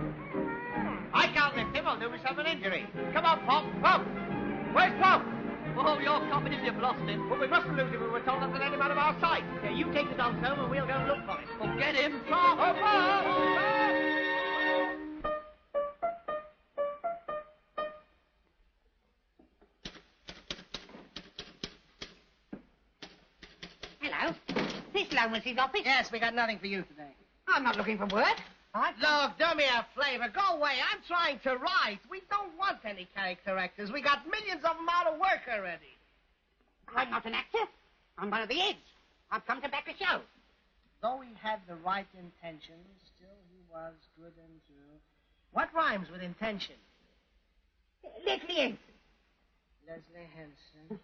I can't lift him. I'll do myself an injury. Come on, Pop. Pop! Where's Pop? Oh, you're copping if you've lost him. Well, we mustn't lose him. We were told not to let him out of our sight. Yeah, you take the dogs home and we'll go and look for him. Well, get him. Pop! Oh, Pop! Hello. This Lomacy's office? Yes, we got nothing for you today. I'm not looking for work. Look, do me a flavor. Go away. I'm trying to write. We don't want any character actors. We got millions of them out of work already. I'm not an actor. I'm one of the heads. I've come to back a show. Though he had the right intentions, still he was good and true. What rhymes with intention? Leslie Henson. Leslie Henson.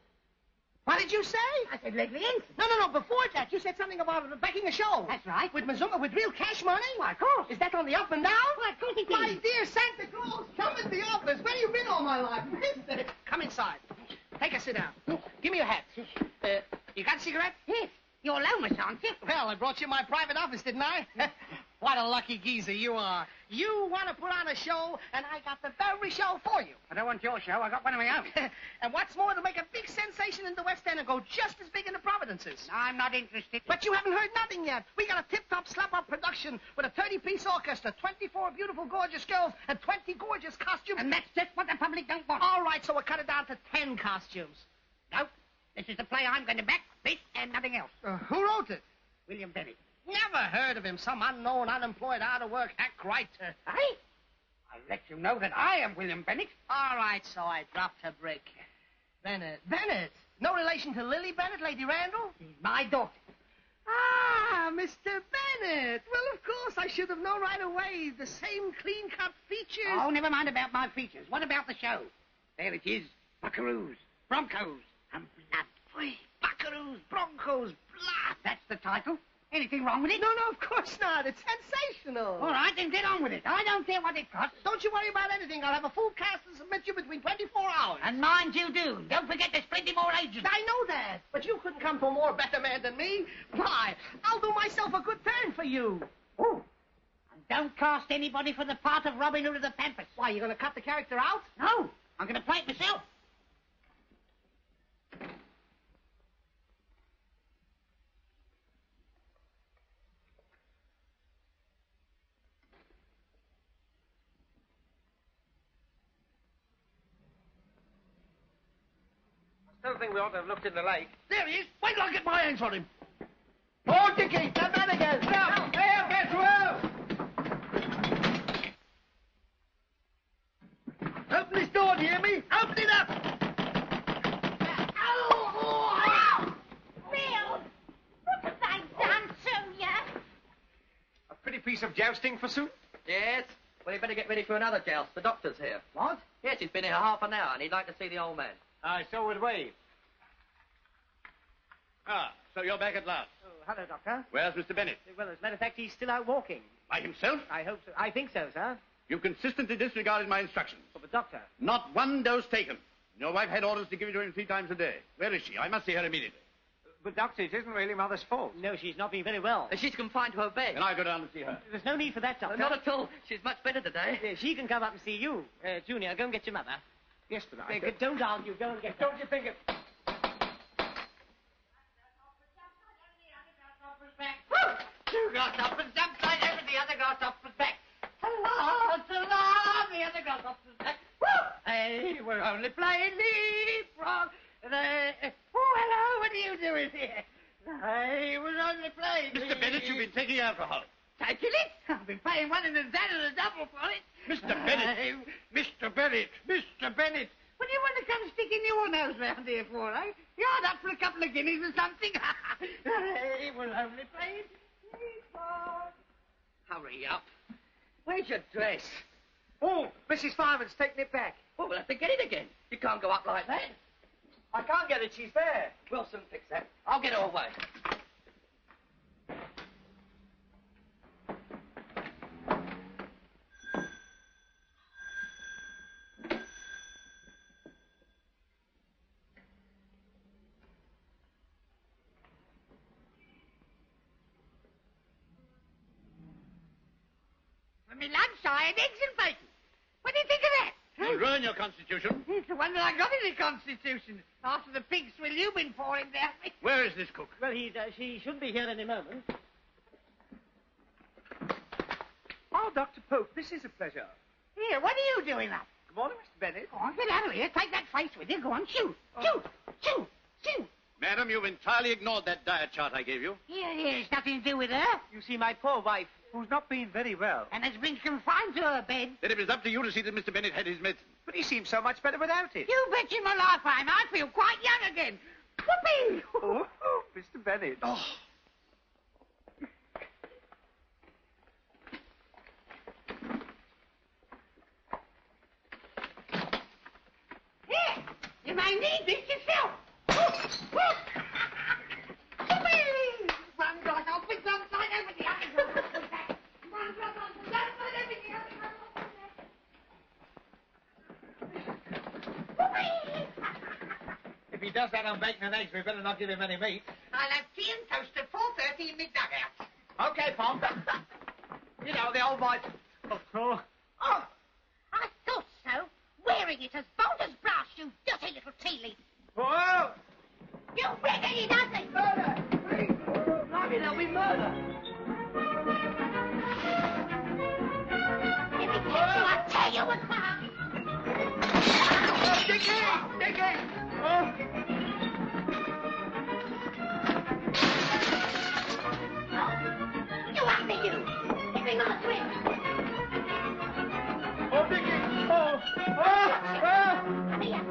What did you say? I said Leslie Henson. No. Before that, you said something about backing a show. That's right. With Mazuma, with real cash money? Why, of course. Is that on the up and down? Why, of course it is. My dear Santa Claus, come in the office. Where you been all my life? Mister? Come inside. Take a sit down. Give me your hat. You got a cigarette? Yes. You're Lomas, aren't you? Well, I brought you my private office, didn't I? What a lucky geezer you are. You want to put on a show, and I got the very show for you. I don't want your show. I got one of my own. And what's more, to make a big sensation in the West End and go just as big in the Providences. I'm not interested. But you haven't heard nothing yet. We got a tip-top, slap-up production with a 30-piece orchestra, 24 beautiful, gorgeous girls, and 20 gorgeous costumes. And that's just what the public don't want. All right, so we'll cut it down to 10 costumes. No. This is the play I'm going to back. This and nothing else. Who wrote it? William Bennett. Never heard of him. Some unknown, unemployed, out-of-work hack writer. Hey? I'll let you know that I am William Bennett. All right, so I dropped her brick. Bennett. Bennett? No relation to Lily Bennett, Lady Randall? She's my daughter. Ah, Mr. Bennett. Well, of course, I should have known right away. The same clean-cut features. Oh, never mind about my features. What about the show? There it is. Buckaroos, Broncos, and blood. Wait, Buckaroos, Broncos, blood. That's the title. Anything wrong with it? No, of course not. It's sensational. All right, then get on with it. I don't care what it costs. Don't you worry about anything. I'll have a full cast and submit you between 24 hours. And mind you do. Don't forget there's plenty more agents. I know that. But you couldn't come to a more better man than me. Why, I'll do myself a good turn for you. Oh. And don't cast anybody for the part of Robin Hood of the Pampas. Why, you going to cut the character out? No. I'm going to play it myself. I still think we ought to have looked in the lake. There he is. Wait till I get my hands on him. Oh, Dickie, that man again. Now, there, get through. Open this door, do you hear me? Open it up. piece of jousting, forsooth? Yes. Well, you better get ready for another joust. The doctor's here. What? Yes, he's been here half an hour, and he'd like to see the old man. Aye, so would we. Ah, so you're back at last. Oh, hello, Doctor. Where's Mr. Bennett? Well, as a matter of fact, he's still out walking. By himself? I hope so. I think so, sir. You've consistently disregarded my instructions. Oh, but, Doctor... Not one dose taken. Your wife had orders to give it to him 3 times a day. Where is she? I must see her immediately. But, Doctor, it isn't really Mother's fault. No, she's not been very well. She's confined to her bed. Then I'll go down and see her. There's no need for that, Doctor. Not at all. She's much better today. She can come up and see you. Junior, go and get your mother. Yes, but I... Don't argue. Go and get her. Don't you think it... Two grasshoppers jumped right over the other grasshopper's back. Hurrah, hurrah, the other grasshopper's back. Woo! Hey, we're only playing leapfrog. Oh, hello, what are you doing here? Hey, we're only playing Mr. Bennett, you've been taking alcohol. Taking it? I've been paying one and a double for it. Mr. Bennett! Mr. Bennett! Mr. Bennett! What do you want to come sticking your nose round here for, eh? You aren't up for a couple of guineas or something? Hey, we're only playing leapfrog. Hurry up. Where's your dress? Oh, Mrs. Fireman's taking it back. Oh, we'll have to get it again. You can't go up like that. I can't get it. She's there. We'll soon fix that. I'll get her away. For me lunch, I had eggs and bacon. What do you think of that? You'll ruin your constitution. It's the one that I got in the Constitution. After the pig swill you've been pouring down me. Where is this cook? Well, she should be here any moment. Oh, Dr. Pope, this is a pleasure. Here, what are you doing up? Good morning, Mr. Bennett. Go on, get out of here. Take that face with you. Go on, shoot. Shoot. Shoot. Shoot. Madam, you've entirely ignored that diet chart I gave you. Here, it's nothing to do with her. You see, my poor wife, who's not been very well. And has been confined to her bed. Then it was up to you to see that Mr. Bennett had his medicine. But he seems so much better without it. You bet you my life I feel quite young again. Whoopee! Oh, Mr. Bennett. Oh. Here, you may need this yourself. Whoopee! One glass off with one side over the other. One glass off with one side over the other. If he does that on bacon and eggs, we better not give him any meat. I'll have tea and toast at 4:30 in my dugout. Okay, Pom. You know, the old wife. Oh, Oh, I thought so. Wearing it as bold as brass, you dirty little tea leaf. Whoa! You riggedy nothing. Murder! Blimey, there'll be murder. If it gets you, I'll tear you apart. Oh, Dickie! Dickie! Oh! You have me, you. Give me my drink. Oh, Dickie! Oh! Oh! Oh! Come here.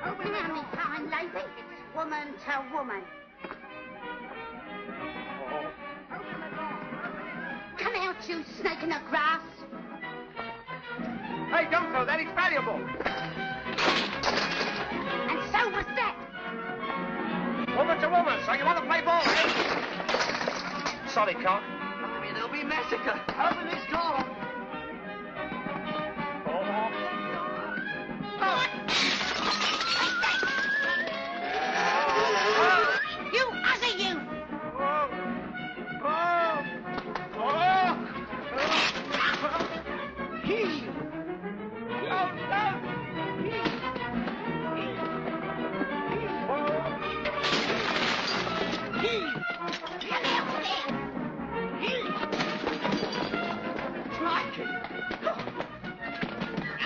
Open now, me kind lady. It's woman to woman. Open the door. Come out, you snake in the grass. Hey, don't throw that. It's valuable. And so was that. Woman to woman, so you want to play ball, eh? Sorry, Cock. I mean, there'll be massacre. Open this door. You ugly you!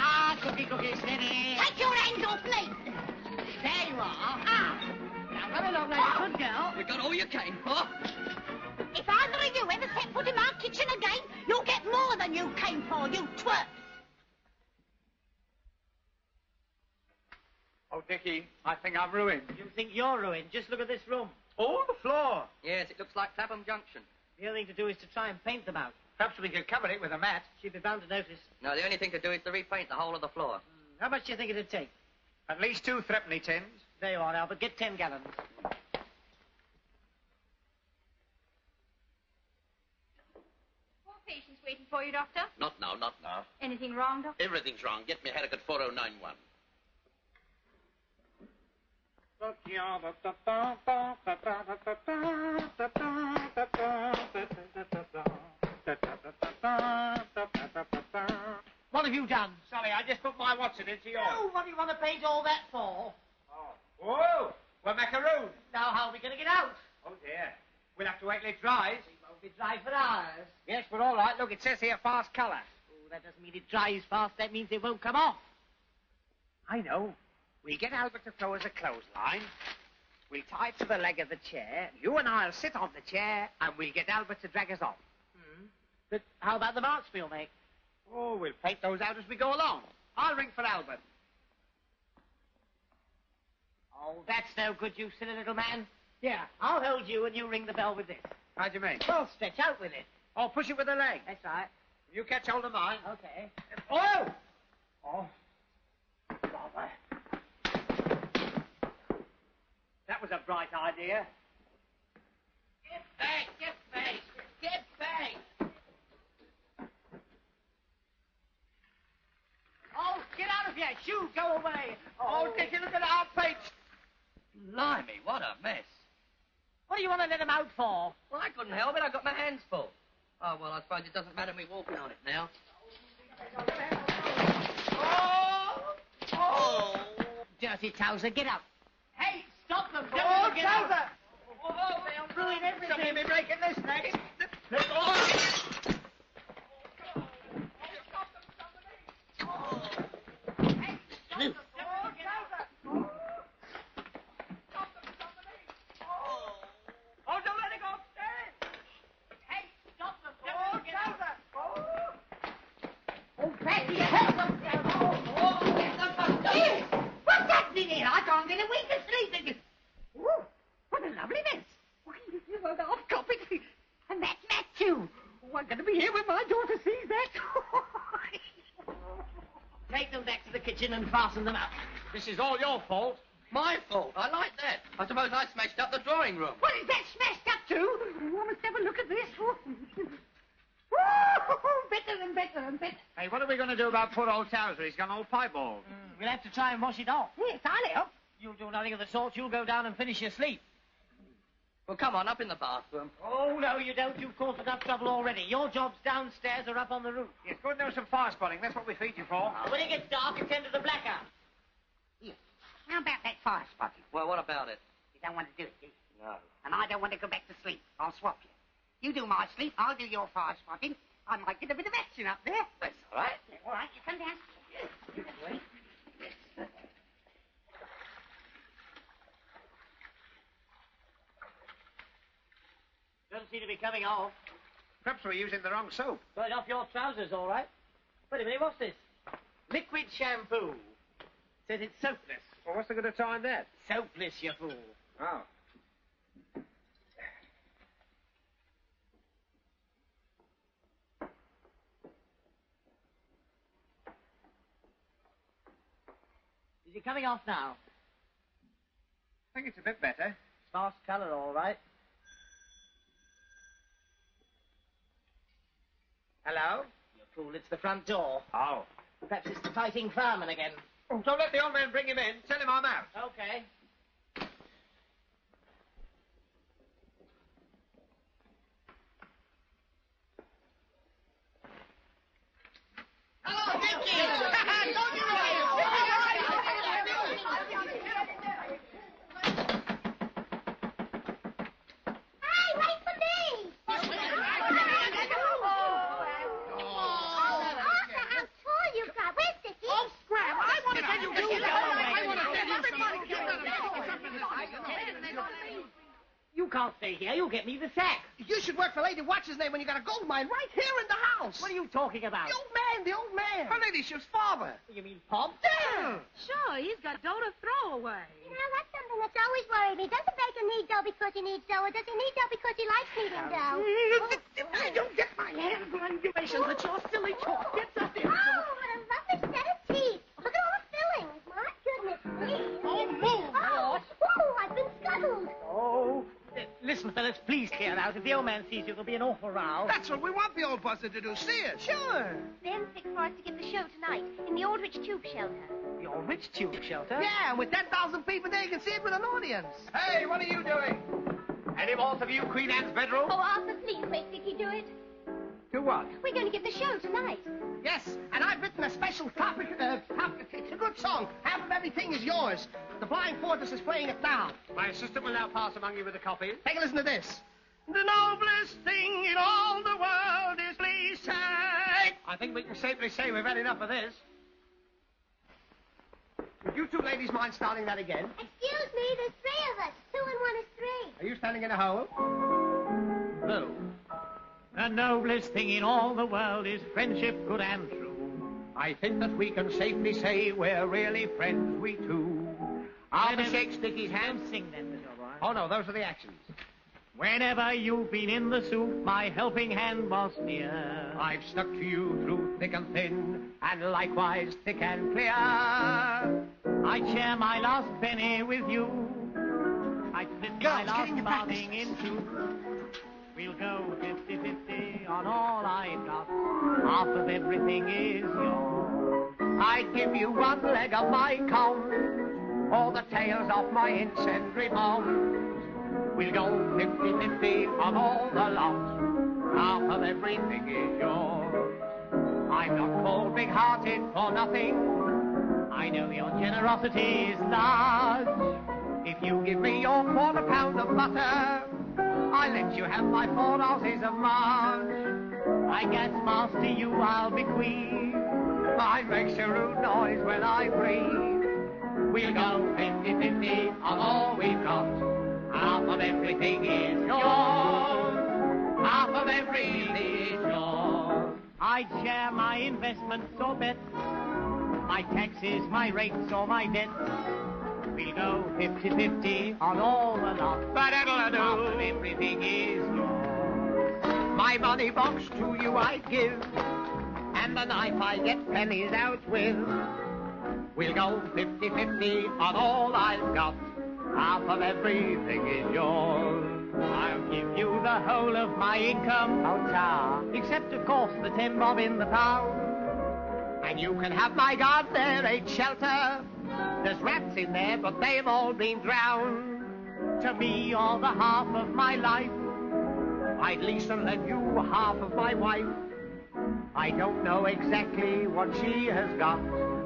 Ah, cookie, steady. Take your hands off me! There you are. Ah! Now run along like a good girl. You got all you came for. If either of you ever set foot in my kitchen again, you'll get more than you came for, you twerp! Oh, Dickie, I think I'm ruined. You think you're ruined? Just look at this room. All the floor. Yes, it looks like Clapham Junction. The only thing to do is to try and paint them out. Perhaps we could cover it with a mat. She'd be bound to notice. No, the only thing to do is to repaint the whole of the floor. How much do you think it'd take? At least 2 threepenny tins. There you are, Albert. Get 10 gallons. More patients waiting for you, Doctor. Not now, not now. Anything wrong, Doctor? Everything's wrong. Get me Harrogate 4091. What have you done? Sorry, I just put my Watson into yours. Oh, what do you want to paint all that for? Whoa! We're macaroons. Now, how are we going to get out? Oh, dear. We'll have to wait till it dries. It won't be dry for hours. Yes, but all right. Look, it says here fast colour. Oh, that doesn't mean it dries fast. That means it won't come off. I know. We'll get Albert to throw us a clothesline. We'll tie it to the leg of the chair. You and I'll sit on the chair, and we'll get Albert to drag us off. But how about the marks we'll make? Oh, we'll paint those out as we go along. I'll ring for Albert. Oh, that's no good, you silly little man. Here, I'll hold you and you ring the bell with this. How do you mean? Well, stretch out with it. Oh, push it with the leg. That's right. You catch hold of mine. Okay. Oh! Oh. Bother. That was a bright idea. Get back, get back, get back. Oh, get out of here. Shoo, go away. Oh, Dickie, look at our paint. Blimey, what a mess. What do you want to let him out for? Well, I couldn't help it. I got my hands full. Oh, well, I suppose it doesn't matter me walking on it now. Oh! Dirty Towser, get up. Hey, stop them. Don't Oh, get out. Towser! Oh, they'll ruin everything. Somebody be breaking this next. Hey, Oh, don't let it go upstairs. hey, stop them. Don't get out. Oh, Betty, help them. What's happening here? I can't get a wink of sleep. Ooh, what a lovely mess. You were off copy. And that's Matt, too. Oh, I'm going to be here when my daughter sees that. Take them back to the kitchen and fasten them up. This is all your fault. My fault. I like that. I suppose I smashed up the drawing room. What is that smashed up to? Oh, let's have a look at this. Better and better and better. Hey, what are we going to do about poor old Towser? He's gone all piebald. We'll have to try and wash it off. Yes, I'll help. You'll do nothing of the sort. You'll go down and finish your sleep. Well, come on, up in the bathroom. Oh, no, you don't. You've caused enough trouble already. Your job's downstairs or up on the roof. Yes, go and do some fire spotting. That's what we feed you for. When it gets dark, attend to the blackout. Here. How about that fire spotting? Well, what about it? You don't want to do it, do you? No. And I don't want to go back to sleep. I'll swap you. You do my sleep, I'll do your fire spotting. I might get a bit of action up there. That's all right. Yeah, all right, you come down. Wait. Doesn't seem to be coming off. Perhaps we're using the wrong soap. Burn off your trousers, all right. Wait a minute, what's this? Liquid shampoo. Says it's soapless. Well, what's the good of trying that? Soapless, you fool. Oh. Is it coming off now? I think it's a bit better. Fast colour, all right. Hello? You fool, it's the front door. Oh. Perhaps it's the fighting fireman again. Oh, don't let the old man bring him in. Tell him I'm out. Okay. Hello, Dickie! Don't you Hey, wait for me! Arthur, how tall you got. Where's Dickie? Oh, Scram, I want to tell you. I want to tell you. Everybody get out of here. You can't stay here. You'll get me the sack. You should work for Lady What's-His-Name when you got a gold mine right here in the house. What are you talking about? The old man. Her ladyship's father. You mean Pop? Yeah. Sure, he's got dough to throw away. You know, that's something that's always worried me. Does a baker need dough because he needs dough, or does he need dough because he likes eating dough? I don't get my hands on undulations with your silly talk. Get up there. Oh, what a lovely set of teeth. Look at all the fillings. My goodness me. Oh, move, Lord. Oh, I've been scuttled. Oh. Listen, fellas, please clear out. If the old man sees you, there'll be an awful row. That's what we want the old buzzard to do. See it. Sure. Ben fixed for us to give the show tonight in the Old Rich Tube Shelter. The old rich tube shelter? Yeah, and with 10,000 people there, you can see it with an audience. Hey, what are you doing? Any more of you Queen Anne's bedroom? Oh, Arthur, please make Dickie do it. Do what? We're going to give the show tonight. Yes, and I've written a special topic. It's a good song. Half of everything is yours. The Flying Fortress is playing it now. My assistant will now pass among you with a copy. Take a listen to this. The noblest thing in all the world is Lisa. I think we can safely say we've had enough of this. Would you two ladies mind starting that again? Excuse me, there's 3 of us. 2 and 1 is 3. Are you standing in a hole? No. The noblest thing in all the world is friendship good and true. I think that we can safely say we're really friends, we two. Arthur shakes Dickie's hand. Don't sing then, little boy. Oh, no, those are the actions. Whenever you've been in the soup, my helping hand was near. I've stuck to you through thick and thin, and likewise thick and clear. I'd share my last penny with you. I'd split my Girls, last getting your farthing in two. We'll go 50-50 on all I've got. Half of everything is yours. I'd give you one leg of my comb, or the tails of my incendiary bombs. We'll go 50-50 on all the lot. Half of everything is yours. I'm not cold, big-hearted for nothing. I know your generosity is large. If you give me your £1/4 of butter, I'll let you have my 4 ounces of marge. I guess, master, you I'll bequeath. Mine makes a rude noise when I breathe. We'll go 50-50 on all we've got. Half of everything is yours. Half of everything is yours. I'd share my investments or bets, my taxes, my rates, or my debts. We'll go 50-50 on all the lot. But it'll do. Half of everything is yours. My money box to you I'd give, and the knife I get pennies out with. We'll go 50-50 on all I've got. Half of everything is yours. I'll give you the whole of my income, oh ta, except of course the 10 bob in the pound. And you can have my guard, there ain't shelter. There's rats in there, but they've all been drowned. To me, you're the half of my life. I'd lease and lend you half of my wife. I don't know exactly what she has got,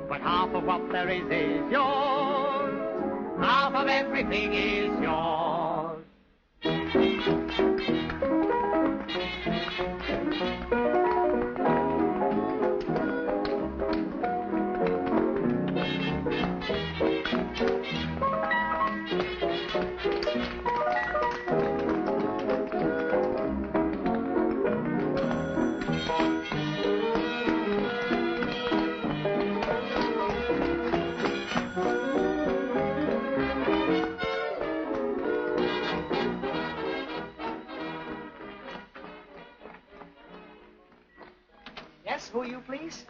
but half of what there is yours. Half of everything is yours. Yes, who are you, please?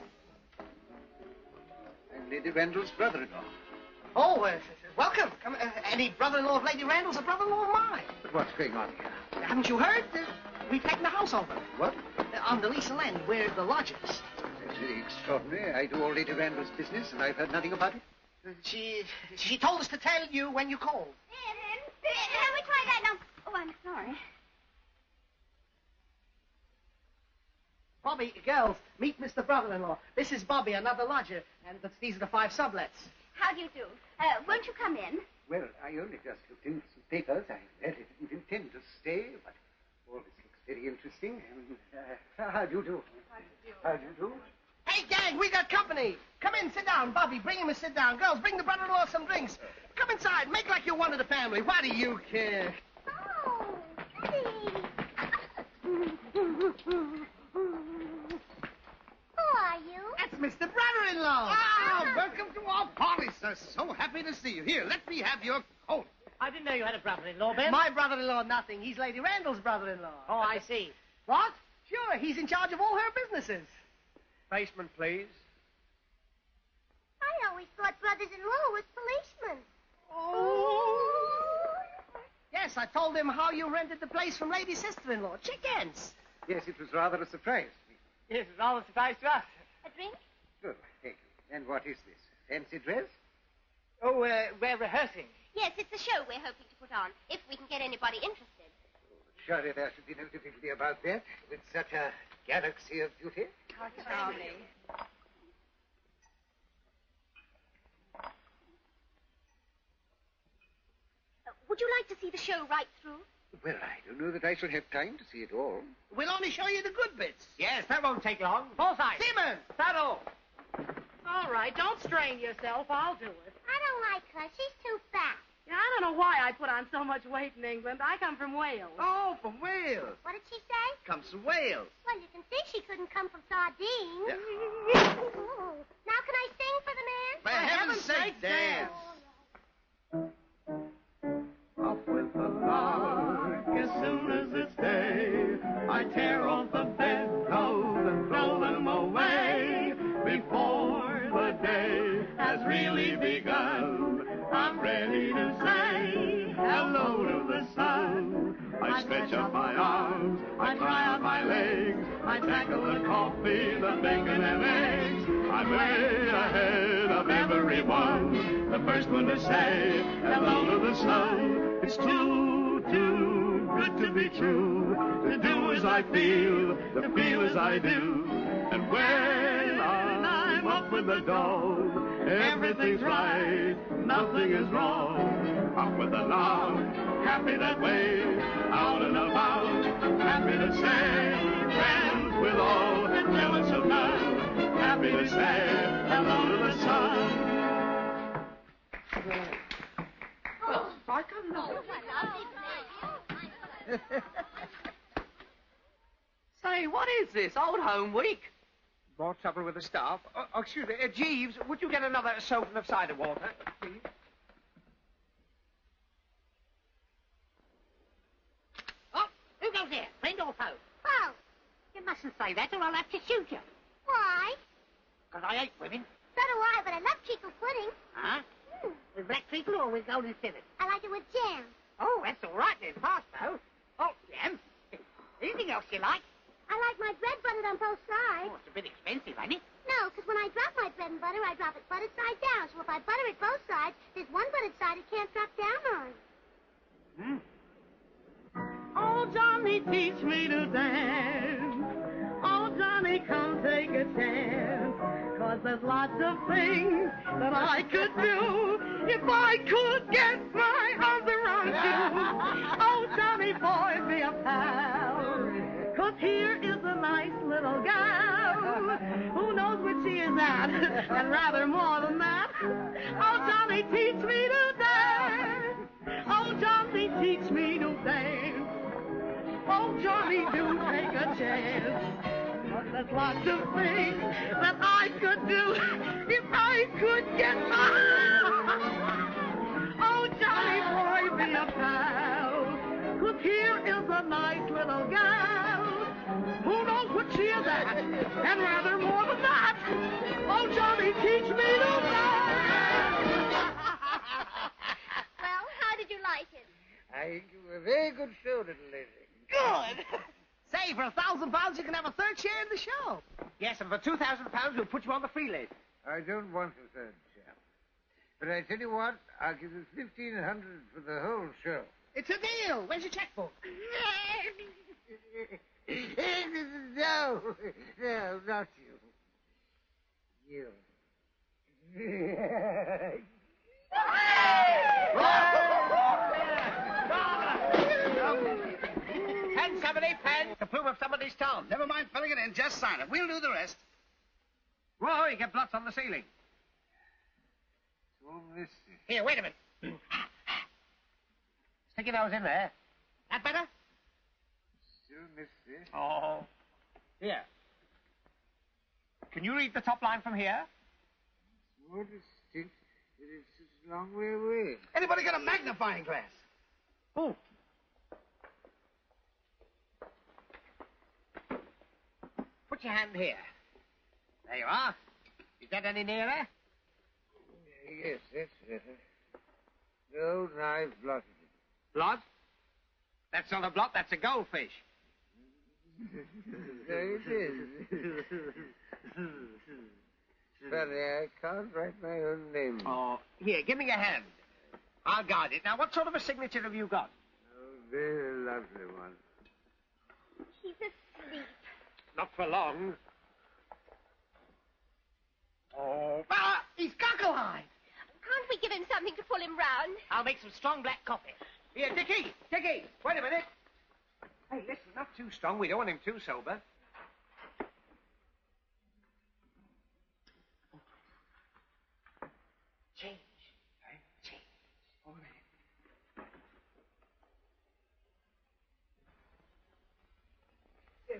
I'm Lady Randall's brother-in-law. Oh, welcome. Come, any brother-in-law of Lady Randall's a brother-in-law of mine. But what's going on here? Haven't you heard? We've taken the house over. What? On the lease of land. We're the lodgers. That's very extraordinary. I do all Lady Randall's business, and I've heard nothing about it. She told us to tell you when you called. Can we try that now? Oh, I'm sorry. Bobby, girls, meet Mr. Brother-in-law. This is Bobby, another lodger, and these are the 5 sublets. How do you do? Won't you come in? Well, I only just looked into some papers. I really didn't intend to stay, but all this looks very interesting. And, how do you do? How do you do? Hey, gang, we got company. Come in, sit down. Bobby, bring him a sit down. Girls, bring the brother-in-law some drinks. Come inside. Make like you're one of the family. Why do you care? Oh, Oh, goody. Who are you? That's Mr. Brother-in-law. Ah, welcome to our party, sir. So happy to see you. Here, let me have your coat. I didn't know you had a brother-in-law, Ben. My brother-in-law, nothing. He's Lady Randall's brother-in-law. Oh, I see. What? Sure, he's in charge of all her businesses. Basement, please. I always thought brothers-in-law was policemen. Oh. Yes, I told him how you rented the place from Lady Sister-in-law. Chickens. Yes, it was rather a surprise to me. Yes, it's rather a surprise to us. A drink? Good, thank you. And what is this? Fancy dress? Oh, we're rehearsing. Yes, it's a show we're hoping to put on, if we can get anybody interested. Surely there should be no difficulty about that, with such a galaxy of beauty. How charming. Would you like to see the show right through? Well, I don't know that I shall have time to see it all. We'll only show you the good bits. Yes, that won't take long. Full size. Seaman! Saddle. All right, don't strain yourself. I'll do it. I don't like her. She's too fat. Yeah, I don't know why I put on so much weight in England. I come from Wales. Oh, from Wales. What did she say? Comes from Wales. Well, you can see she couldn't come from sardines. Yeah. Ooh. Now can I sing for the man? For heaven's sake, dance. Off with the lark as soon as it's day. I tear off the bedclothes and throw them away. Before the day has really begun, I'm ready to say hello to the sun. I stretch up my arms, I try out my legs, I tackle the coffee, the bacon and eggs. I'm way ahead of everyone, the first one to say hello to the sun. It's too good to be true, to do as I feel, to feel as I do. And when I'm up with the dog, everything's right, nothing is wrong. Up with the lark, happy that way, out and about, happy to say, friends with all, jealous of none, happy to say hello to the sun. I couldn't know. Say, what is this? Old Home Week? More trouble with the staff. Oh, excuse me. Jeeves, would you get another soapful of cider water, please? Oh, who goes there? Friend or foe? Foe. You mustn't say that or I'll have to shoot you. Why? Because I hate women. So do I, but I love treacle pudding. Huh? With black treacle or with golden fillet? I like it with jam. Oh, that's all right then, fast though. Oh, jam. Anything else you like? I like my bread buttered on both sides. Oh, it's a bit expensive, ain't it? No, because when I drop my bread and butter, I drop it buttered side down. So if I butter it both sides, there's one buttered side it can't drop down on. Oh, Johnny, teach me to dance. Oh, Johnny, come take a chance. 'Cause there's lots of things that I could do if I could get my arms around you. Oh, Johnny, boy, be a pal. 'Cause here is a nice little gal who knows what she is at, and rather more than that. Oh, Johnny, teach me to dance. Oh, Johnny, teach me to dance. Oh, Johnny, do take a chance. 'Cause there's lots of things that I could do if I could get my... Oh, Johnny, boy, be a pal. 'Cause here is a nice little gal who knows what she is at, and rather more than that. Oh, Johnny, teach me to dance. Well, how did you like it? I think you were a very good show, little lady. Good. Say, for £1,000 you can have a third share in the show. Yes, and for £2,000 we'll put you on the free list. I don't want a third share. But I tell you what, I'll give you 1,500 for the whole show. It's a deal. Where's your checkbook? No, no, not you. You. Pen, somebody, pen, to prove of somebody's tongue. Never mind filling it in. Just sign it. We'll do the rest. Whoa, you get blots on the ceiling. All this. Here, wait a minute. Stick your nose in there. That better? Still misty. Oh. Here. Can you read the top line from here? More distinct, but it's such a long way away. Anybody got a magnifying glass? Oh. Put your hand here. There you are. Is that any nearer? Yes, that's better. No, now I've blotted it. Blot? That's not a blot, that's a goldfish. There it is. Funny, I can't write my own name. Oh, here, give me your hand. I'll guard it. Now, what sort of a signature have you got? A very lovely one. He's asleep. Not for long. Oh, ah, he's cockle-eyed. Can't we give him something to pull him round? I'll make some strong black coffee. Here, Dickie, wait a minute. Hey, listen, not too strong. We don't want him too sober. Change. Change. All right.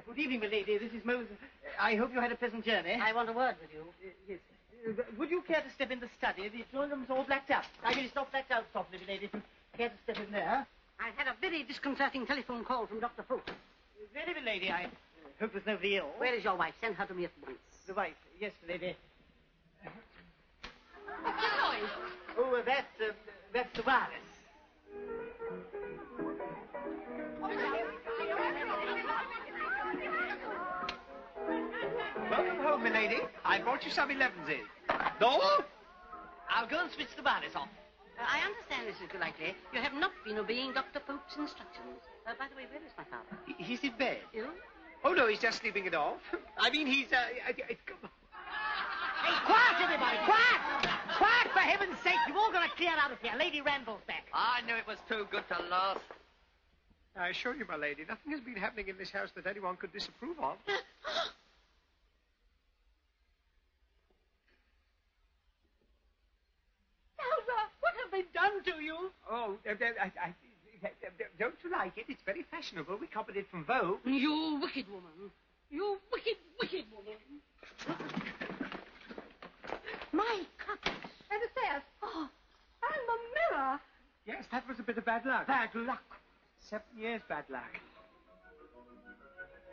Good evening, my lady. This is Moses. I hope you had a pleasant journey. I want a word with you. Yes. Would you care to step in the study? The drawing room's all blacked up. I mean, it's not blacked out properly, my lady. If you care to step in there. I've had a very disconcerting telephone call from Dr. Fuchs. Very, my lady. I hope there's nobody ill. Where is your wife? Send her to me at once. The wife? Yes, my lady. What's the noise? Oh, that's the wireless. Welcome home, milady. I brought you some 11s in. No? I'll go and switch the wireless off. I understand, Mrs. Golightly. You have not been obeying Dr. Fuchs' instructions. By the way, where is my father? He's in bed. You? Oh, no, he's just sleeping it off. I mean, he's, Hey, quiet, everybody! Quiet! Quiet, for heaven's sake! You've all got to clear out of here. Lady Randall's back. I knew it was too good to last. I assure you, my lady, nothing has been happening in this house that anyone could disapprove of. Elsa, what have they done to you? Oh, don't you like it? It's very fashionable. We copied it from Vogue. You wicked woman. You wicked, wicked woman. My cup. And the stairs. Oh, and the mirror. Yes, that was a bit of bad luck. Bad luck. 7 years bad luck.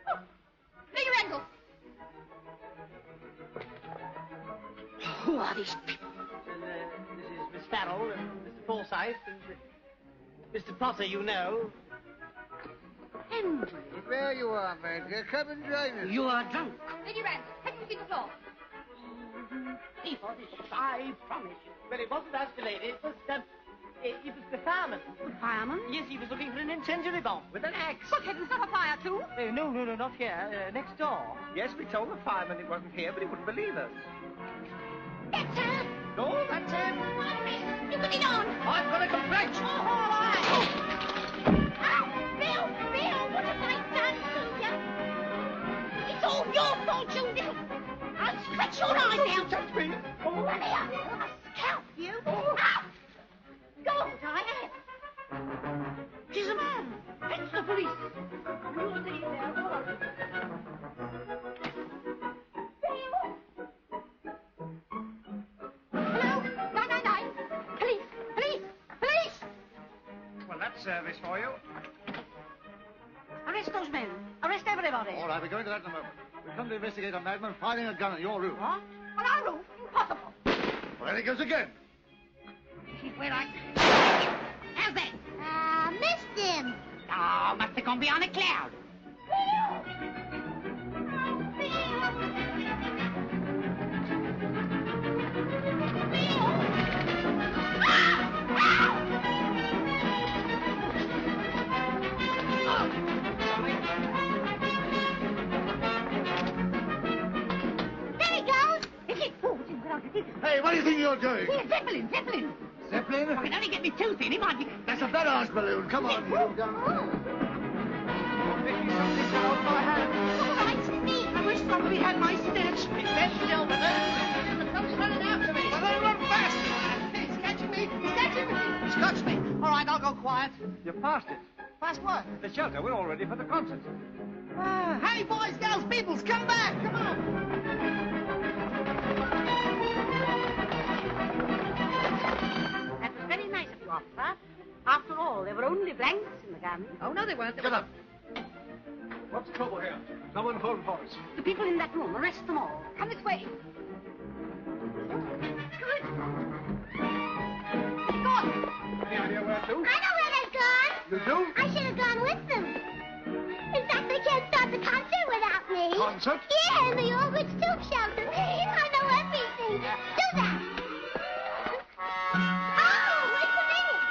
Oh, Lady Randall. Who are these people? This is Miss Farrell and Mr. Forsyth and Mr. Potter, you know. Henry. There you are, Major. Come and join us. You are drunk. Lady Randall, have you seen the floor? Pay for this. I promise you. Well, it wasn't us, my lady. It was the fireman. The fireman? Yes, he was looking for an incendiary bomb with an axe. Good heavens, not a fire, too? No, not here. Next door. Yes, we told the fireman it wasn't here, but he wouldn't believe us. That's her. No, that's him. You put it on. I've got a complaint. Oh, all right. Oh, Bill, what have I done to you? It's all your fault, you little... I'll stretch your eyes out. Touch me. Come here. I'll scalp you. Ah! Go, Diane. She's a man. It's the police. You'll see there. Go on. Hello? 999. Police. Well, that's service for you. Arrest those men. Arrest everybody. All right, we're going to that in a moment. We've come to investigate a madman firing a gun at your roof. What? On our roof? Impossible. Well, there he goes again. She's where I... How's that? Missed him. Oh, must have gone beyond a cloud. Hey, what do you think you're doing? Here, Zeppelin. Zeppelin? If I can only get me tooth in him, I'd... That's a badass balloon. Come on, you down there. All right, Steve. I wish somebody had my stitch. Let's still with it. The folks running after me. Well, they run fast. He's catching me. He's catching me. He's got me. All right, I'll go quiet. You passed it. Past what? The shelter. We're all ready for the concert. Hey, boys, girls, peoples, come back! Come on! That was very nice of you, officer. After all, there were only blankets in the gun. Oh, no, they weren't. Get up. What's the trouble here? Someone phone for us. The people in that room, arrest them all. Come this way. Good. Gone. Any idea where to? I know where they've gone. You do? I should have gone with them. In fact, they can't start the concert without me. Concert? Yeah, in the Orchid Soup Shelter. I know everything. Do that. Oh, wait a minute.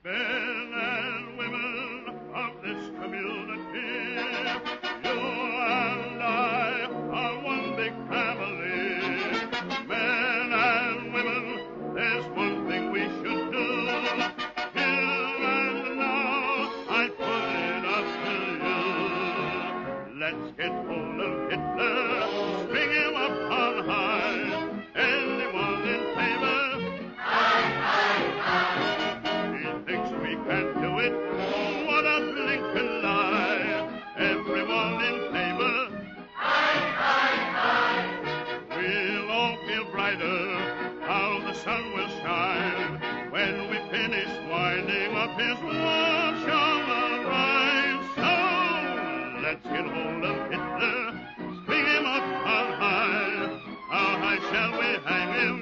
Men and women of this community, you and I are one big family. Men and women, there's one thing we should do. Here and now, I put it up to you. Let's get hold of Hitler, string him up on high. Anyone in favor? He thinks we can't do it. What a blinking lie. Everyone in favor. We'll all feel brighter. How the sun will shine when we finish winding up his watch on the right. So let's get hold of Hitler. String him up on high. How high shall we hang him?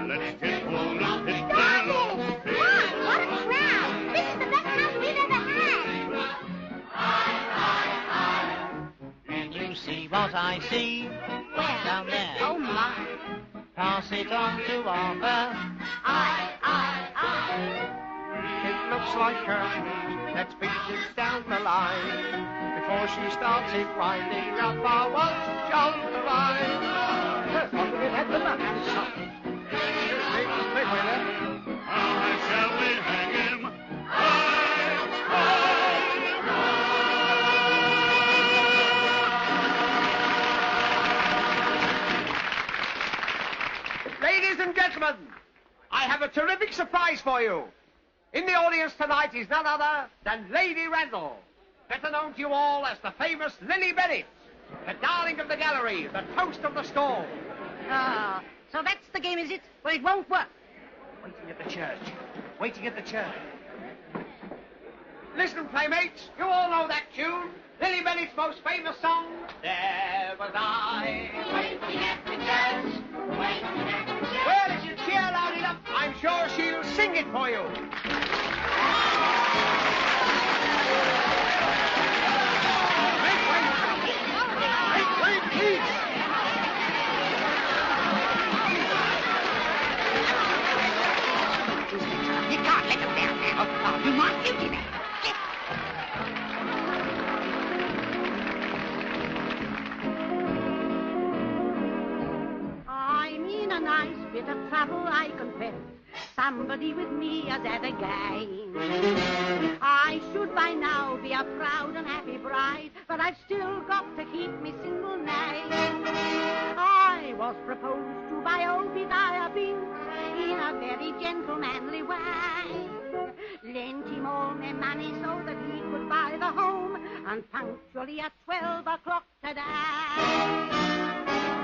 Let's get hold of Hitler. Stop it! Look, what a crowd. This is the best house we've ever had. Can you see what I see? Where? Down there. Oh, my. Pass it on to Arthur. It looks like her. Let's beat it down the line. Before she starts it winding up our watch on the line. How high shall we hang him? Ladies and gentlemen, I have a terrific surprise for you. In the audience tonight is none other than Lady Randall, better known to you all as the famous Lily Bennett, the darling of the gallery, the toast of the stall. Ah, so that's the game, is it? Well, it won't work. Waiting at the church. Waiting at the church. Listen, playmates, you all know that tune. Lily Bennett's most famous song. There was I, waiting at the church, waiting at the church. Well, if you cheer loud enough, I'm sure she'll sing it for you. Wait, please. You can't let them down now. Oh, you might duty there. I'm in a nice bit of trouble, I confess. Somebody with me is at a game. I should by now be a proud and happy bride, but I've still got to keep me single name. I was proposed to by Obadiah Binks in a very gentlemanly way. Lent him all my money so that he could buy the home, and punctually at 12 o'clock today,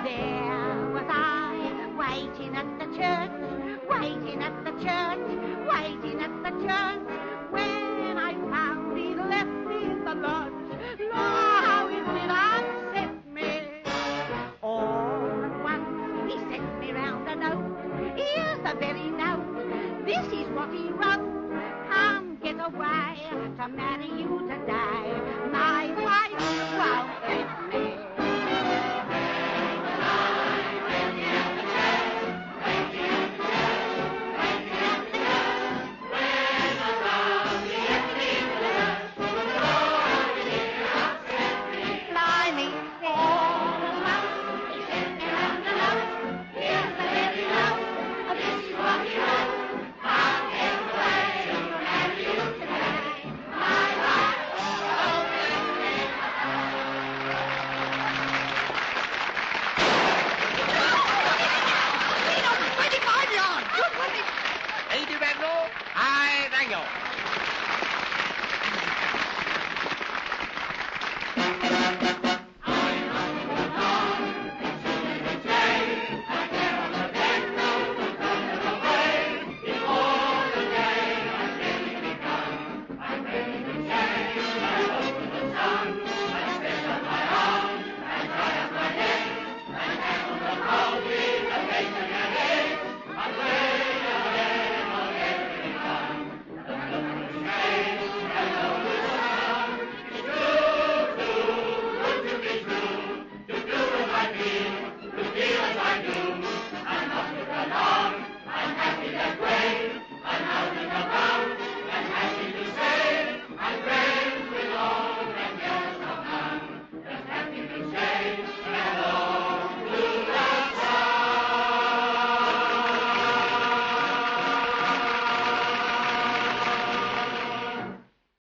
there was I, waiting at the church, waiting at the church, waiting at the church, when I found he left in the lodge. Lord, how it did upset me. All at once he sent me round a note. Here's the very note. This is what he wrote. Come get away to marry you today. My wife, well,